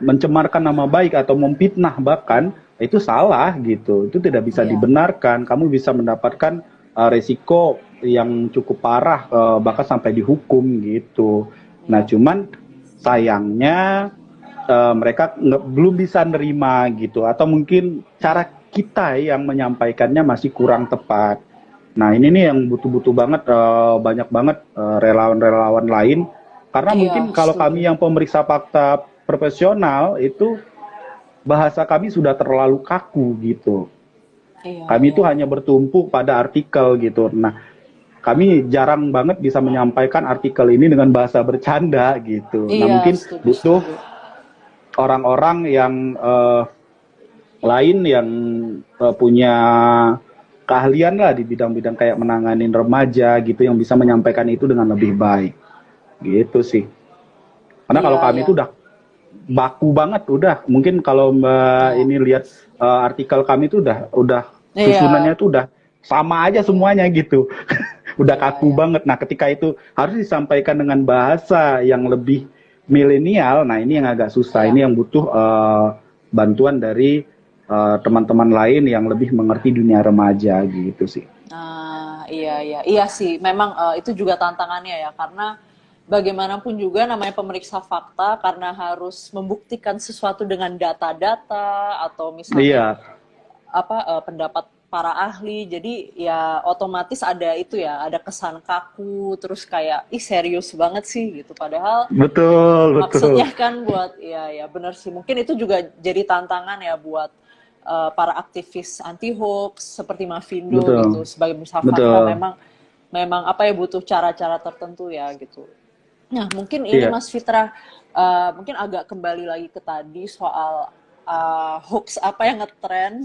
mencemarkan nama baik atau memfitnah bahkan, itu salah gitu. Itu tidak bisa Iya, dibenarkan. Kamu bisa mendapatkan resiko yang cukup parah, bahkan sampai dihukum gitu. Nah, iya. cuman sayangnya mereka belum bisa nerima gitu, atau mungkin cara Iya. kita yang menyampaikannya masih kurang tepat. Nah, ini nih yang butuh-butuh banget, banyak banget relawan-relawan lain. Karena Iya, mungkin kalau setuju. kami yang pemeriksa fakta profesional, itu bahasa kami sudah terlalu kaku gitu. Iya, Kami iya, itu hanya iya. bertumpu pada artikel gitu. Nah, kami jarang banget bisa menyampaikan artikel ini dengan bahasa bercanda gitu. Nah, Iya, mungkin setuju, butuh setuju. orang-orang yang lain yang punya keahlian lah di bidang-bidang kayak menanganin remaja gitu yang bisa menyampaikan itu dengan lebih baik gitu sih. Karena kalau Iya, kami iya. itu udah baku banget udah mungkin kalau Mbak Iya. ini lihat artikel kami itu udah Iya, susunannya itu udah sama aja iya. semuanya gitu. Udah Iya, kaku iya. banget. Nah, ketika itu harus disampaikan dengan bahasa yang lebih milenial, nah ini yang agak susah. Iya. Ini yang butuh bantuan dari teman-teman lain yang lebih mengerti dunia remaja gitu sih. Nah, iya, iya. Iya sih, memang itu juga tantangannya ya, karena bagaimanapun juga namanya pemeriksa fakta, karena harus membuktikan sesuatu dengan data-data, atau misalnya Iya, apa pendapat para ahli, jadi ya otomatis ada itu ya, ada kesan kaku, terus kayak ih serius banget sih gitu, padahal betul, betul. maksudnya kan buat ya, ya benar sih, mungkin itu juga jadi tantangan ya buat para aktivis anti hoax seperti Mavindo gitu, Betul, sebagai pemirsa fakta, betul. memang memang apa ya, butuh cara-cara tertentu ya gitu. Nah, mungkin ini Iya. Mas Fitra, mungkin agak kembali lagi ke tadi soal hoax apa yang ngetren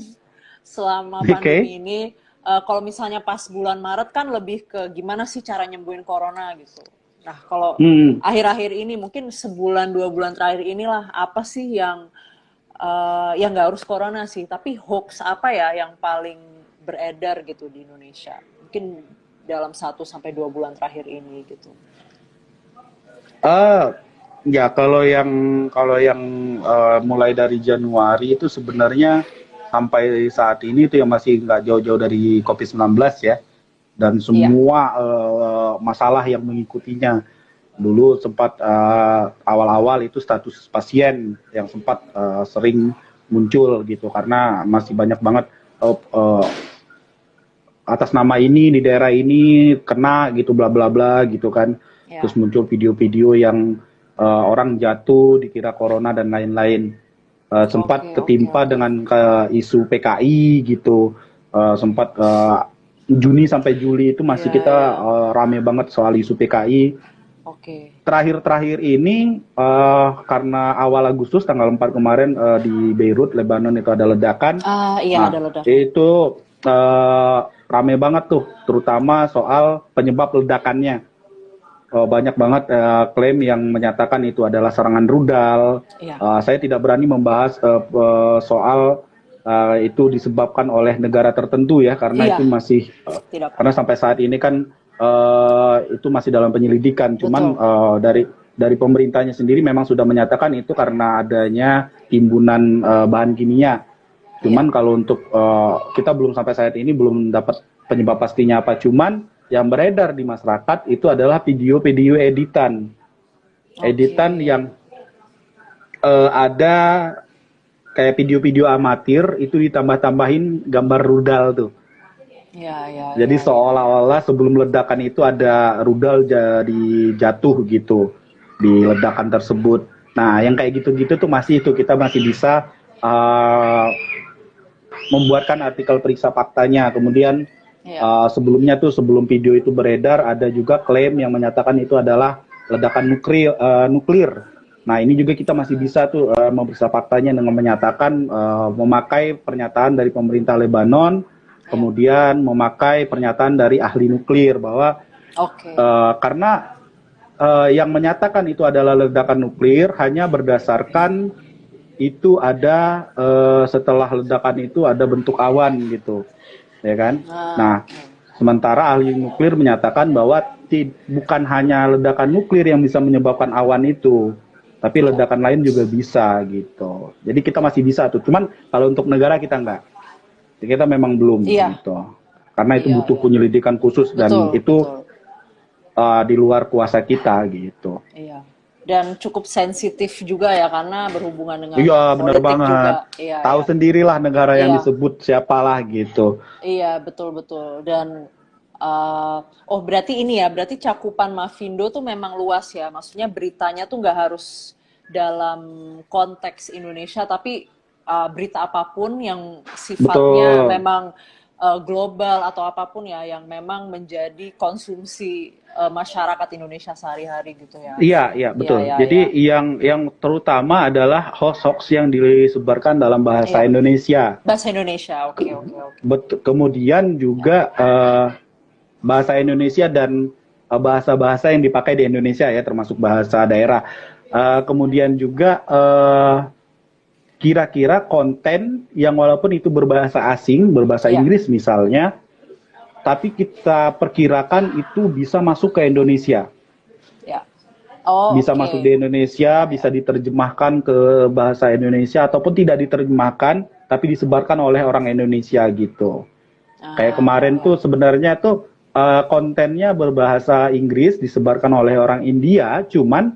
selama Oke. pandemi ini. Kalau misalnya pas bulan Maret kan lebih ke gimana sih cara nyembuhin corona gitu. Nah, kalau Hmm. akhir-akhir ini mungkin sebulan 2 bulan terakhir inilah apa sih yang nggak harus corona sih, tapi hoax apa ya yang paling beredar gitu di Indonesia? Mungkin dalam 1 sampai 2 bulan terakhir ini gitu. Eh ya kalau yang mulai dari Januari itu sebenarnya sampai saat ini itu yang masih nggak jauh-jauh dari COVID-19 ya, dan Iya, semua masalah yang mengikutinya. Dulu sempat awal-awal itu status pasien yang sempat sering muncul gitu karena masih banyak banget uh, uh, atas nama ini di daerah ini kena gitu bla bla bla gitu kan. Terus iya. muncul video-video yang orang jatuh dikira corona dan lain-lain. Oke, Sempat oke, ketimpa oke. dengan isu PKI gitu. Sempat Juni sampai Juli itu masih Iya, kita iya. rame banget soal isu PKI. Oke. Terakhir-terakhir ini karena awal Agustus tanggal 4 kemarin di Beirut, Lebanon itu ada ledakan. Ah, iya ada Nah, ledakan. itu eh, rame banget tuh, terutama soal penyebab ledakannya. Banyak banget klaim yang menyatakan itu adalah serangan rudal. Iya, Saya tidak berani membahas soal itu disebabkan oleh negara tertentu ya, karena iya, itu masih tidak karena perlu. sampai saat ini kan itu masih dalam penyelidikan. Cuman Betul. dari pemerintahnya sendiri memang sudah menyatakan itu karena adanya timbunan bahan kimia. Iya. Cuman kalau untuk kita belum sampai saat ini belum dapat penyebab pastinya apa. Cuman yang beredar di masyarakat itu adalah video-video editan, Oke. yang ada kayak video-video amatir itu ditambah-tambahin gambar rudal tuh. Iya, iya, Jadi iya, iya, iya. seolah-olah sebelum ledakan itu ada rudal jadi jatuh gitu di ledakan tersebut. Nah, yang kayak gitu-gitu tuh masih itu kita masih bisa uh, membuatkan artikel periksa faktanya. Kemudian Iya. sebelumnya tuh sebelum video itu beredar ada juga klaim yang menyatakan itu adalah ledakan nuklir. Nah, ini juga kita masih bisa tuh memeriksa faktanya dengan menyatakan memakai pernyataan dari pemerintah Lebanon, Iya. kemudian memakai pernyataan dari ahli nuklir bahwa Oke. karena yang menyatakan itu adalah ledakan nuklir hanya berdasarkan itu ada setelah ledakan itu ada bentuk awan gitu, ya kan? Ah, Nah, oke. sementara ahli nuklir menyatakan bahwa bukan hanya ledakan nuklir yang bisa menyebabkan awan itu, tapi Iya. ledakan lain juga bisa gitu. Jadi kita masih bisa tuh. Cuman kalau untuk negara kita enggak. Kita memang belum Iya. gitu. Karena itu Iya, butuh iya. penyelidikan khusus dan Betul, itu betul. di luar kuasa kita gitu. Iya. Dan cukup sensitif juga ya karena berhubungan dengan Iya, benar politik banget. juga. Iya, Tahu ya. sendirilah negara yang Iya. disebut siapalah gitu. Iya, betul betul. Dan oh berarti ini ya, berarti cakupan Mavindo tuh memang luas ya. Maksudnya beritanya tuh nggak harus dalam konteks Indonesia, tapi berita apapun yang sifatnya Betul. memang global atau apapun ya, yang memang menjadi konsumsi masyarakat Indonesia sehari-hari gitu ya. Iya, iya, Iya, betul. iya, Jadi iya. yang terutama adalah hoax-hoax yang disebarkan dalam bahasa Iya, Indonesia. bahasa Indonesia. Oke, oke, oke. Kemudian Ya, juga bahasa Indonesia dan bahasa-bahasa yang dipakai di Indonesia ya, termasuk bahasa daerah. Kemudian juga kira-kira konten yang walaupun itu berbahasa asing, berbahasa iya, Inggris misalnya, tapi kita perkirakan itu bisa masuk ke Indonesia. ya. Oh, Bisa oke. masuk di Indonesia, Ya, ya. bisa diterjemahkan ke bahasa Indonesia ataupun tidak diterjemahkan tapi disebarkan oleh orang Indonesia gitu. Kayak Ah, ya, kemarin ya. tuh sebenarnya tuh kontennya berbahasa Inggris disebarkan oleh orang India, cuman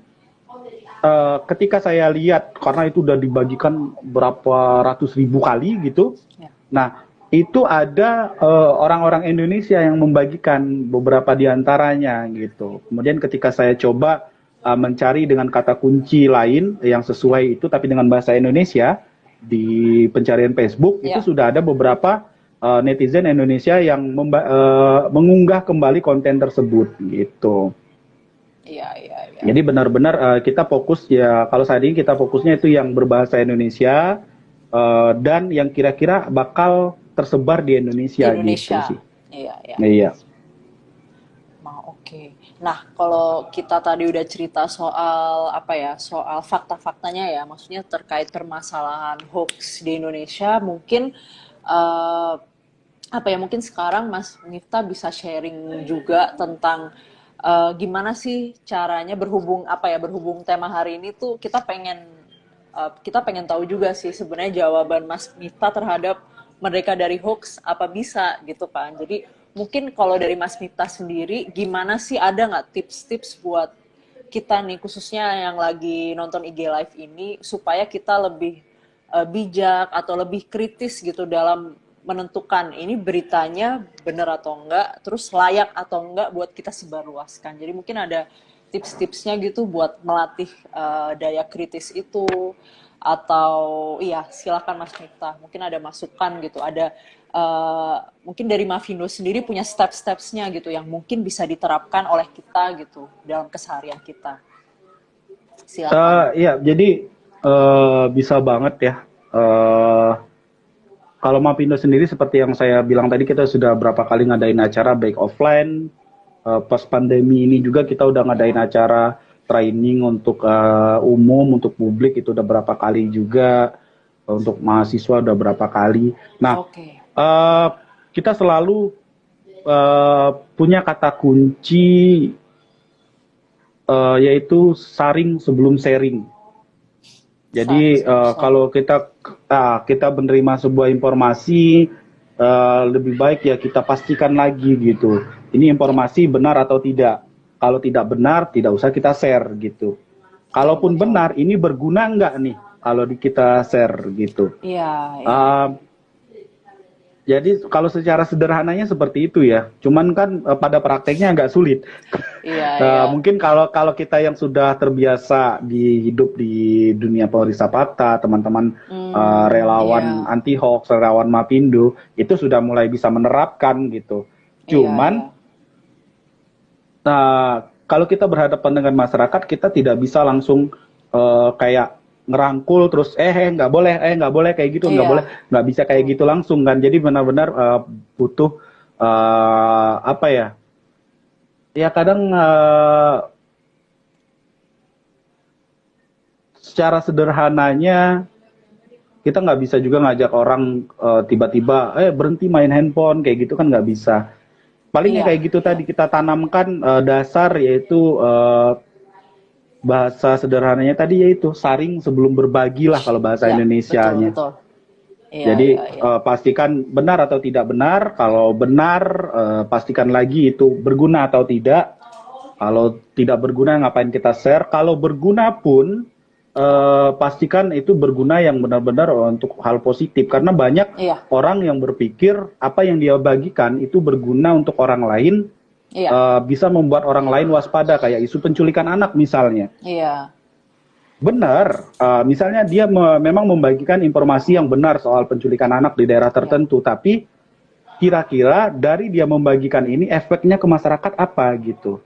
ketika saya lihat karena itu udah dibagikan berapa ratus ribu kali gitu. Ya. Nah, itu ada orang-orang Indonesia yang membagikan beberapa di antaranya gitu. Kemudian ketika saya coba mencari dengan kata kunci lain yang sesuai itu tapi dengan bahasa Indonesia di pencarian Facebook itu Ya. sudah ada beberapa netizen Indonesia yang mengunggah kembali konten tersebut gitu. Iya, iya, iya. Jadi benar-benar kita fokus ya kalau saat ini kita fokusnya itu yang berbahasa Indonesia dan yang kira-kira bakal tersebar di Di Indonesia gitu Indonesia. sih. Iya, iya. Iya, Oke. Nah, kalau kita tadi udah cerita soal apa ya, soal fakta-faktanya ya, maksudnya terkait permasalahan hoax di Indonesia, mungkin eh, apa ya, mungkin sekarang Mas Miftah bisa sharing juga tentang gimana sih caranya, berhubung tema hari ini tuh kita pengen tahu juga sih sebenarnya jawaban Mas Miftah terhadap merdeka dari hoax apa bisa gitu kan. Jadi mungkin kalau dari Mas Miftah sendiri gimana sih, ada nggak tips-tips buat kita nih khususnya yang lagi nonton IG Live ini supaya kita lebih bijak atau lebih kritis gitu dalam menentukan ini beritanya benar atau enggak, terus layak atau enggak buat kita sebarluaskan. Jadi mungkin ada tips-tipsnya gitu buat melatih daya kritis itu, atau iya silakan Mas Miftah, mungkin ada masukan gitu, ada mungkin dari Mavindo sendiri punya step-stepsnya gitu yang mungkin bisa diterapkan oleh kita gitu dalam keseharian kita. Silakan. Iya, jadi bisa banget ya. Eh, Kalau Mapindo sendiri seperti yang saya bilang tadi, kita sudah berapa kali ngadain acara baik offline, pas pandemi ini juga kita udah ngadain acara training untuk umum, untuk publik itu udah berapa kali juga, untuk mahasiswa udah berapa kali. Nah, Oke. eh, kita selalu punya kata kunci, yaitu saring sebelum sharing. Saring Jadi sebelum sharing. kalau kita menerima sebuah informasi, lebih baik ya kita pastikan lagi gitu. Ini Ya, informasi benar atau tidak. Kalau tidak benar, tidak usah kita share gitu. ya Kalaupun betul. benar, ini berguna nggak nih kalau kita share gitu. Iya, iya. Uh, jadi kalau secara sederhananya seperti itu ya. Cuman kan pada prakteknya agak sulit. Iya, iya. Mungkin kalau kalau kita yang sudah terbiasa hidup di dunia pemeriksa fakta, teman-teman relawan Iya. anti hoax, relawan Mapindo itu sudah mulai bisa menerapkan gitu. Iya, iya. Cuman kalau kita berhadapan dengan masyarakat, kita tidak bisa langsung kayak ngerangkul terus nggak boleh kayak gitu, Iya. nggak bisa kayak gitu langsung kan. Jadi benar-benar butuh apa ya? Ya kadang secara sederhananya kita nggak bisa juga ngajak orang tiba-tiba berhenti main handphone kayak gitu kan nggak bisa. Palingnya Iya, kayak gitu iya. tadi kita tanamkan dasar, yaitu bahasa sederhananya tadi, yaitu saring sebelum berbagi lah kalau bahasa Iya, betul, Indonesianya. betul. Iya, Jadi iya, iya. pastikan benar atau tidak benar. Kalau benar, pastikan lagi itu berguna atau tidak. Kalau tidak berguna, ngapain kita share? Kalau berguna pun, pastikan itu berguna yang benar-benar untuk hal positif. Karena banyak Iya, orang yang berpikir apa yang dia bagikan itu berguna untuk orang lain, iya, bisa membuat orang lain waspada, kayak isu penculikan anak misalnya. iya, Benar, misalnya dia memang membagikan informasi yang benar soal penculikan anak di daerah iya, tertentu, tapi kira-kira dari dia membagikan ini efeknya ke masyarakat apa gitu.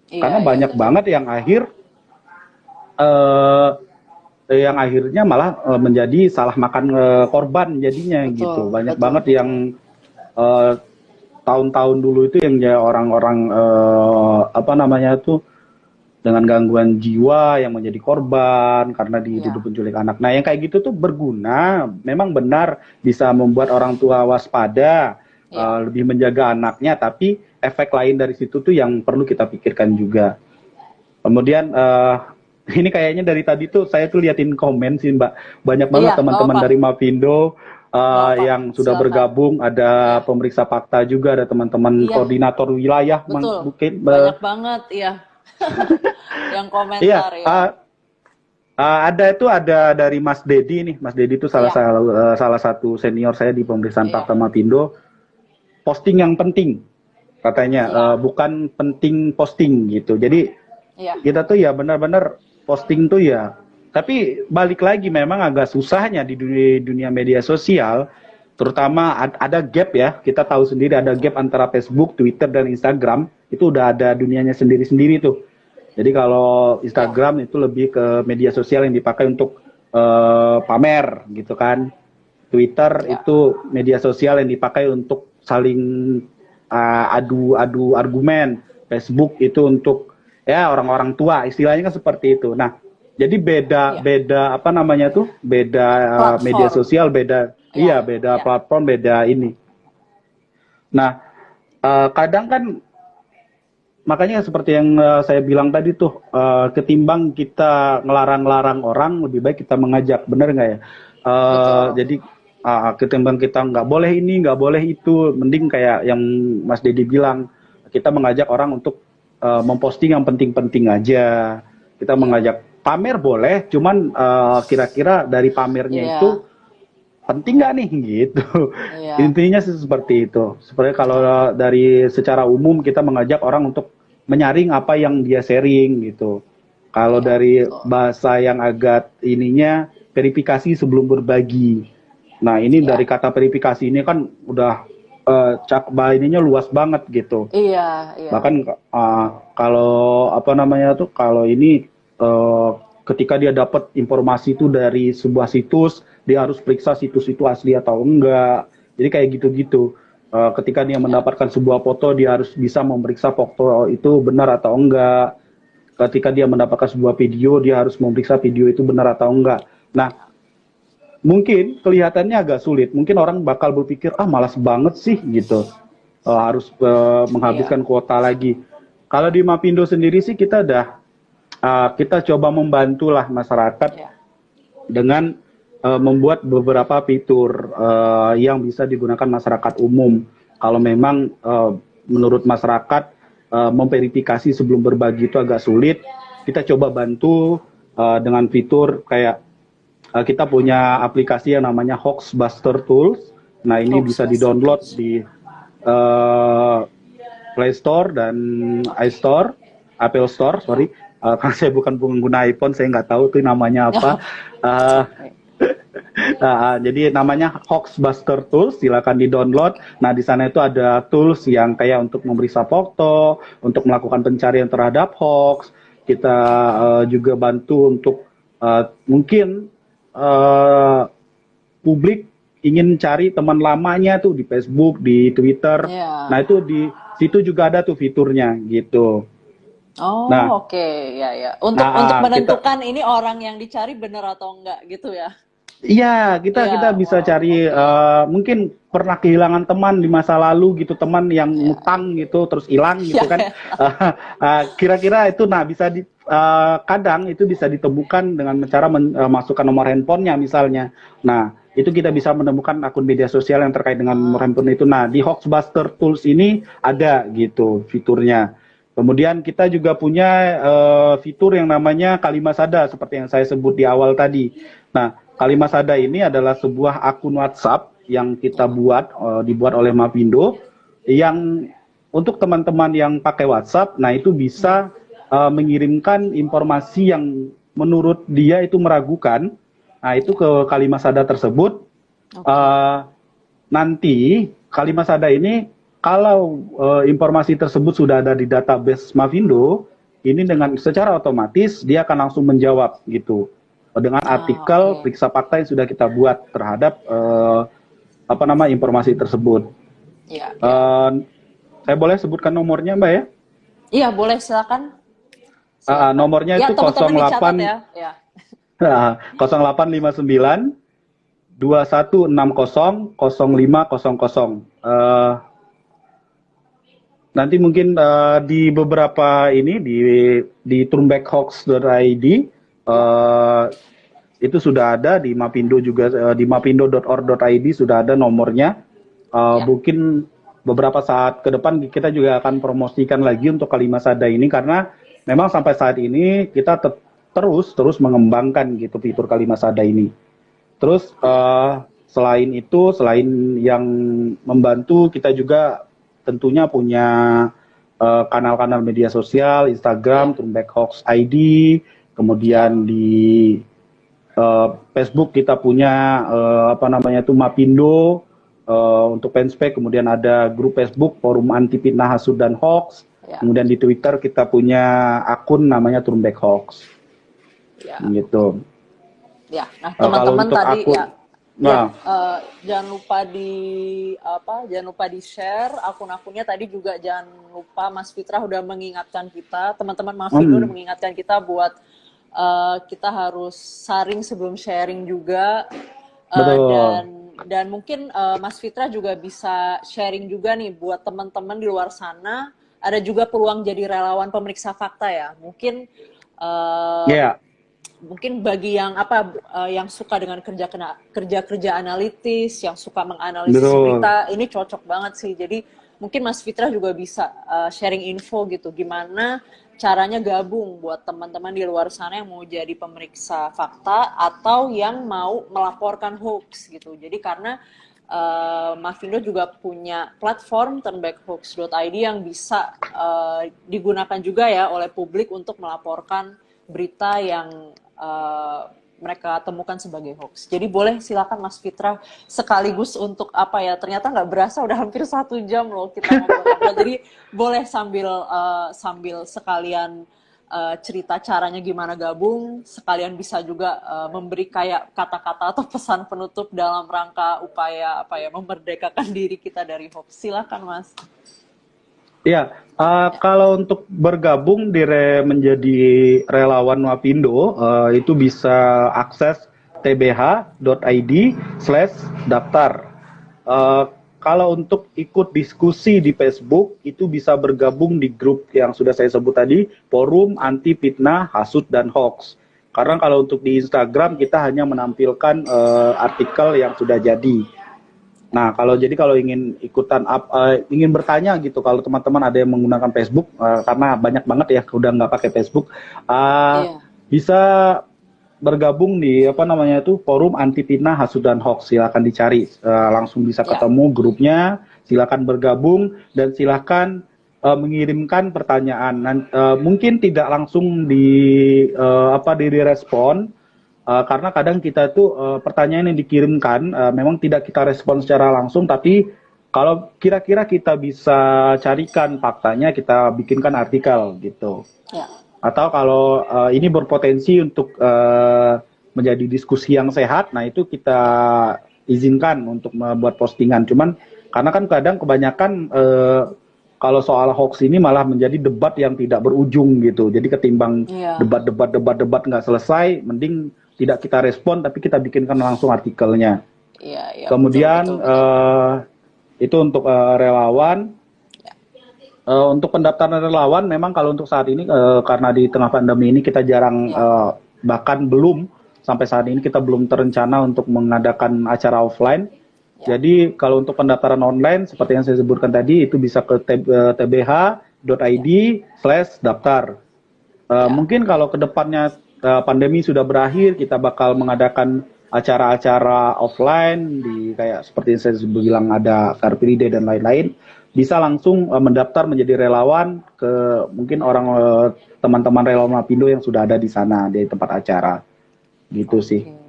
iya, Karena iya, banyak betul. banget eh, yang akhirnya malah menjadi salah makan korban jadinya gitu. Betul, Banyak betul, banget betul. yang eh, tahun-tahun dulu itu yang ya orang-orang apa namanya tuh dengan gangguan jiwa yang menjadi korban karena dituduh Iya, penculik anak. Nah, yang kayak gitu tuh berguna, memang benar bisa membuat orang tua waspada, iya, lebih menjaga anaknya, tapi efek lain dari situ tuh yang perlu kita pikirkan juga. Kemudian ini kayaknya dari tadi tuh saya tuh liatin komen sih Mbak, banyak banget iya, nggak teman-teman apa, dari Mavindo nggak apa. yang sudah Silakan. bergabung, ada Iya, pemeriksa fakta juga, ada teman-teman iya, koordinator wilayah betul. mungkin. Banyak banget, iya. Yang Iya, komentar ya. ada dari Mas Dedi nih. Mas Dedi itu Iya, salah satu senior saya di pemeriksaan iya, fakta Mapindo. Posting yang penting katanya, iya, bukan penting posting gitu. Jadi iya, kita tuh ya benar-benar posting tuh ya. Tapi balik lagi memang agak susahnya di dunia media sosial, terutama ada gap ya. Kita tahu sendiri ada betul. gap antara Facebook, Twitter, dan Instagram. Itu udah ada dunianya sendiri-sendiri tuh. Jadi kalau Iya, Instagram itu lebih ke media sosial yang dipakai untuk pamer gitu kan. Twitter iya, itu media sosial yang dipakai untuk saling adu argumen. Facebook itu untuk ya orang-orang tua, istilahnya kan seperti itu. Nah, jadi beda iya. beda apa namanya tuh? Beda media Platform. sosial, beda Iya, iya, beda iya, platform, beda ini. Nah, kadang kan makanya seperti yang saya bilang tadi tuh, ketimbang kita ngelarang-larang orang, lebih baik kita mengajak, bener nggak ya? Betul. Jadi ketimbang kita nggak boleh ini, nggak boleh itu, mending kayak yang Mas Dedi bilang, kita mengajak orang untuk memposting yang penting-penting aja. Kita Iya. mengajak pamer boleh, cuman kira-kira dari pamernya Iya. itu penting nggak nih gitu. Iya. Intinya sih seperti itu. Seperti kalau Betul. dari secara umum kita mengajak orang untuk menyaring apa yang dia sharing gitu. Kalau Iya. dari Betul. bahasa yang agak ininya verifikasi sebelum berbagi. Nah, ini dari Iya. kata verifikasi ini kan udah ininya luas banget gitu. Iya. Iya. Bahkan kalau apa namanya tuh, kalau ini eh, ketika dia dapat informasi itu dari sebuah situs, dia harus periksa situs itu asli atau enggak. Jadi kayak gitu-gitu. Ketika dia Iya. mendapatkan sebuah foto, dia harus bisa memeriksa foto itu benar atau enggak. Ketika dia mendapatkan sebuah video, dia harus memeriksa video itu benar atau enggak. Nah, mungkin kelihatannya agak sulit. Mungkin orang bakal berpikir, ah malas banget sih gitu. Harus Iya. menghabiskan kuota lagi. Kalau di Mapindo sendiri sih kita coba membantulah masyarakat Iya. dengan membuat beberapa fitur yang bisa digunakan masyarakat umum. Kalau memang menurut masyarakat memverifikasi sebelum berbagi itu agak sulit, kita coba bantu dengan fitur kayak kita punya aplikasi yang namanya Hoaxbuster Tools. Nah, ini bisa Hoaxbuster di-download Tools. di eh, Play Store dan iStore, Apple Store, sorry. Karena saya bukan pengguna iPhone, saya nggak tahu itu namanya apa. It's Uh, okay. jadi namanya Hoaxbuster Tools, silakan di-download. Nah, di sana itu ada tools yang kayak untuk memeriksa foto, untuk melakukan pencarian terhadap hoax. Kita juga bantu untuk mungkin uh, publik ingin cari teman lamanya tuh di Facebook, di Twitter. Nah, Iya. itu di situ juga ada tuh fiturnya gitu. Oh, Nah, oke. Ya, ya. Untuk kita menentukan ini orang yang dicari benar atau enggak gitu ya. iya, kita Iya, bisa wow, cari oke. mungkin pernah kehilangan teman di masa lalu gitu, teman yang Ya. ngutang gitu terus hilang Ya, gitu kan. ya. Kira-kira itu nah bisa kadang itu bisa ditemukan dengan cara masukkan nomor handphonenya misalnya. Nah, itu kita bisa menemukan akun media sosial yang terkait dengan nomor handphone itu. Nah, di Hoaxbuster Tools ini ada gitu fiturnya. Kemudian kita juga punya fitur yang namanya Kalimasada seperti yang saya sebut di awal tadi. Nah, Kalimasada ini adalah sebuah akun WhatsApp yang kita Ya. dibuat oleh Mapindo, yang untuk teman-teman yang pakai WhatsApp, nah itu bisa mengirimkan informasi yang menurut dia itu meragukan, nah itu Ya. ke Kalimasada tersebut. Oke. Eh, Nanti Kalimasada ini kalau informasi tersebut sudah ada di database Mavindo, ini dengan secara otomatis dia akan langsung menjawab gitu dengan Ah, artikel oke. periksa fakta yang sudah kita buat terhadap apa nama informasi tersebut. Ya, ya. Eh, saya boleh sebutkan nomornya, Mbak ya? Iya, boleh silakan. Silakan. Nomornya Ya, itu teman-teman dicatat 08 ya. Ya. 0859 2160 0500. Nanti mungkin di beberapa ini di turmbekhoax.id Ya. itu sudah ada di Mapindo juga, di mapindo.org.id sudah ada nomornya. Ya. Mungkin beberapa saat ke depan kita juga akan promosikan lagi untuk Kalimasada ini karena memang sampai saat ini kita terus mengembangkan gitu fitur Kalimasada ini. Terus Iya. selain itu, selain yang membantu, kita juga tentunya punya kanal-kanal media sosial, Instagram, Iya. Turmbekhoax ID, Iya. kemudian di Facebook kita punya apa namanya itu Mapindo untuk fanspage, kemudian ada grup Facebook Forum Anti Fitnah Hasud dan Hoax, Ya. kemudian di Twitter kita punya akun namanya Turmbekhoax, Ya. gitu. Ya. Nah, Kalau teman-teman untuk tadi ya. akun, Ya, nah, jangan lupa jangan lupa di share akun-akunnya tadi juga jangan lupa Mas Fitra udah mengingatkan kita, teman-teman Mavindo udah hmm, mengingatkan kita buat kita harus saring sebelum sharing juga betul. dan Dan mungkin Mas Fitra juga bisa sharing juga nih buat teman-teman di luar sana, ada juga peluang jadi relawan pemeriksa fakta ya. Mungkin Ya, mungkin bagi yang yang suka dengan kerja analitis, yang suka menganalisis betul. berita, ini cocok banget sih. Jadi mungkin Mas Fitra juga bisa sharing info gitu, gimana caranya gabung buat teman-teman di luar sana yang mau jadi pemeriksa fakta atau yang mau melaporkan hoax gitu. Jadi karena Mavindo juga punya platform turnbackhoax.id yang bisa digunakan juga ya oleh publik untuk melaporkan berita yang mereka temukan sebagai hoax. Jadi boleh silakan Mas Fitra sekaligus untuk apa ya, ternyata nggak berasa udah hampir 1 jam loh kita ngobrol-ngobrol. Jadi boleh sambil sekalian cerita caranya gimana gabung, sekalian bisa juga memberi kayak kata-kata atau pesan penutup dalam rangka upaya apa ya, memerdekakan diri kita dari hoax. Silakan Mas. Ya, kalau untuk bergabung menjadi relawan Mapindo, itu bisa akses tbh.id/daftar. Eh, Kalau untuk ikut diskusi di Facebook, itu bisa bergabung di grup yang sudah saya sebut tadi, Forum Anti Fitnah, Hasut, dan Hoax. Karena kalau untuk di Instagram, kita hanya menampilkan artikel yang sudah jadi. Nah, kalau ingin ingin bertanya gitu, kalau teman-teman ada yang menggunakan Facebook, karena banyak banget ya udah nggak pakai Facebook, Iya. bisa bergabung di apa namanya itu Forum Anti Fitnah Hasud dan Hoax. Silakan dicari, langsung bisa Ya. ketemu grupnya. Silakan bergabung dan silakan mengirimkan pertanyaan. Mungkin tidak langsung direspon. Karena kadang kita tuh pertanyaan yang dikirimkan memang tidak kita respon secara langsung, tapi kalau kira-kira kita bisa carikan faktanya, kita bikinkan artikel gitu. Ya. Atau kalau ini berpotensi untuk menjadi diskusi yang sehat, nah itu kita izinkan untuk membuat postingan. Cuman karena kan kadang kebanyakan kalau soal hoax ini malah menjadi debat yang tidak berujung gitu. Jadi ketimbang Iya. debat nggak selesai, mending tidak kita respon tapi kita bikinkan langsung artikelnya. Iya, iya, betul, betul, Kemudian betul. itu untuk relawan. Untuk pendaftaran relawan memang kalau untuk saat ini karena di tengah pandemi ini kita jarang Ya. bahkan belum sampai saat ini kita belum terencana untuk mengadakan acara offline. Ya. Jadi kalau untuk pendaftaran online seperti yang saya sebutkan tadi itu bisa ke tbh.id/daftar. Ya. Mungkin kalau kedepannya pandemi sudah berakhir, kita bakal mengadakan acara-acara offline di kayak seperti yang saya bilang ada Car Free Day dan lain-lain. Bisa langsung mendaftar menjadi relawan ke mungkin teman-teman relawan Mapindo yang sudah ada di sana di tempat acara. Gitu sih. Oke.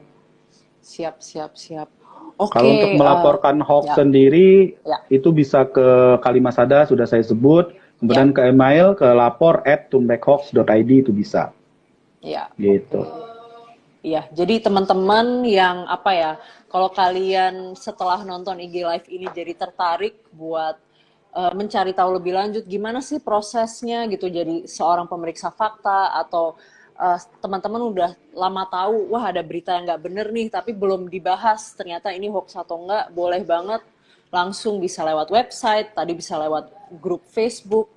Siap, siap, siap. Kalau untuk Oke, melaporkan hoax ya, sendiri ya, itu bisa ke Kalimasada sudah saya sebut, ya, kemudian ke email ke lapor@turnbackhoax.id itu bisa. ya. Gitu. Iya, jadi teman-teman yang apa ya, kalau kalian setelah nonton IG Live ini jadi tertarik buat mencari tahu lebih lanjut gimana sih prosesnya gitu jadi seorang pemeriksa fakta atau teman-teman udah lama tahu wah ada berita yang nggak bener nih tapi belum dibahas ternyata ini hoax atau enggak, boleh banget langsung bisa lewat website, tadi bisa lewat grup Facebook,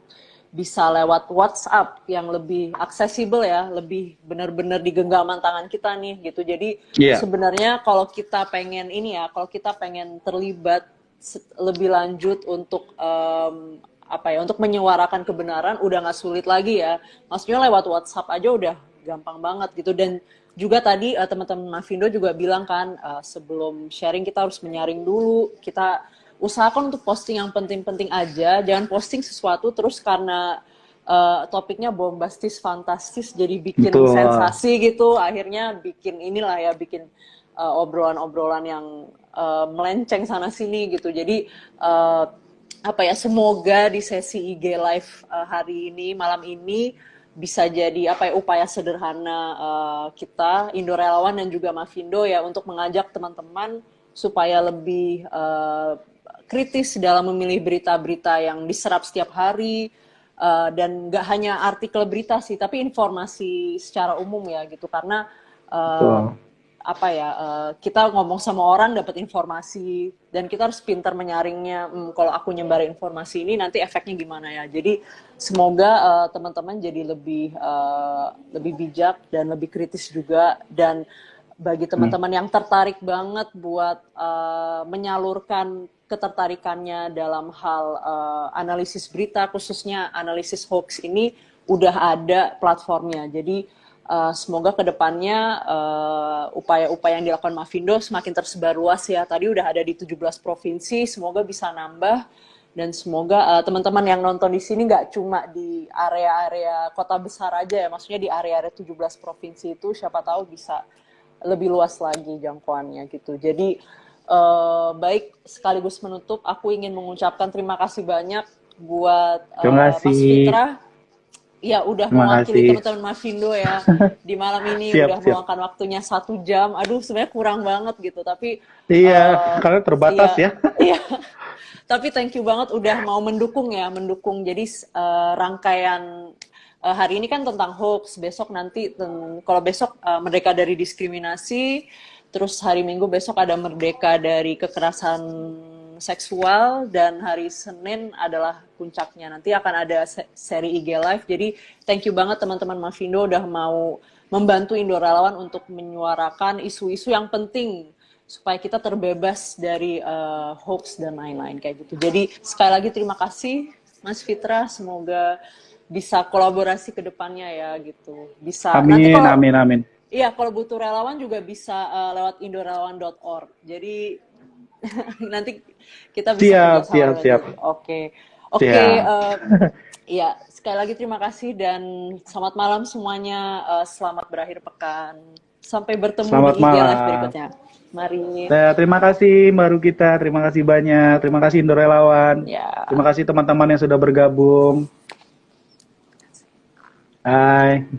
bisa lewat WhatsApp yang lebih aksesibel ya, lebih benar-benar di genggaman tangan kita nih gitu. Jadi Iya. sebenarnya kalau kita pengen ini ya, kalau kita pengen terlibat lebih lanjut untuk untuk menyuarakan kebenaran udah nggak sulit lagi ya. Maksudnya lewat WhatsApp aja udah gampang banget gitu. Dan juga tadi teman-teman Mavindo juga bilang kan sebelum sharing kita harus menyaring dulu, kita usahakan untuk posting yang penting-penting aja, jangan posting sesuatu terus karena topiknya bombastis fantastis jadi bikin Betul. sensasi gitu, akhirnya bikin inilah ya, bikin obrolan-obrolan yang melenceng sana sini gitu. Jadi semoga di sesi IG Live hari ini, malam ini bisa jadi upaya sederhana kita Indo Relawan dan juga Mavindo ya untuk mengajak teman-teman supaya lebih kritis dalam memilih berita-berita yang diserap setiap hari dan nggak hanya artikel berita sih tapi informasi secara umum ya gitu karena Betul. apa ya, kita ngomong sama orang dapat informasi dan kita harus pintar menyaringnya. Kalau aku nyebar informasi ini nanti efeknya gimana ya. Jadi semoga teman-teman jadi lebih bijak dan lebih kritis juga. Dan bagi teman-teman yang tertarik banget buat menyalurkan ketertarikannya dalam hal analisis berita, khususnya analisis hoax ini, udah ada platformnya. Jadi semoga kedepannya upaya-upaya yang dilakukan Mavindo semakin tersebar luas ya. Tadi udah ada di 17 provinsi, semoga bisa nambah. Dan semoga teman-teman yang nonton di sini nggak cuma di area-area kota besar aja ya, maksudnya di area-area 17 provinsi itu siapa tahu bisa lebih luas lagi jangkauannya gitu. Jadi baik, sekaligus menutup, aku ingin mengucapkan terima kasih banyak buat Terima Mas kasih. Fitra. Ya, udah Terima mewakili kasih. teman-teman Mavindo ya di malam ini, Siap, udah siap. meluangkan waktunya 1 jam. Aduh, sebenarnya kurang banget gitu, tapi Iya, eh, karena terbatas iya, ya. iya. Tapi thank you banget udah mau mendukung ya, mendukung. Jadi rangkaian hari ini kan tentang hoax, besok nanti kalau besok merdeka dari diskriminasi, terus hari Minggu besok ada merdeka dari kekerasan seksual, dan hari Senin adalah puncaknya. Nanti akan ada seri IG Live. Jadi thank you banget teman-teman Mavindo udah mau membantu Indo Relawan untuk menyuarakan isu-isu yang penting supaya kita terbebas dari hoax dan lain-lain kayak gitu. Jadi sekali lagi terima kasih Mas Fitra, semoga bisa kolaborasi ke depannya ya gitu. Bisa nanti Amin, kalau amin, amin. iya, kalau butuh relawan juga bisa lewat indorelawan.org. Jadi nanti kita bisa Siap, kerjasama siap, lewat siap. itu. Oke, oke. Siap. Iya, sekali lagi terima kasih dan selamat malam semuanya. Selamat berakhir pekan. Sampai bertemu di Selamat IG Live malam. berikutnya. Mari. Terima kasih Mbak Rugita, terima kasih banyak. Terima kasih Indo Relawan. Terima Ya. kasih teman-teman yang sudah bergabung. Hai.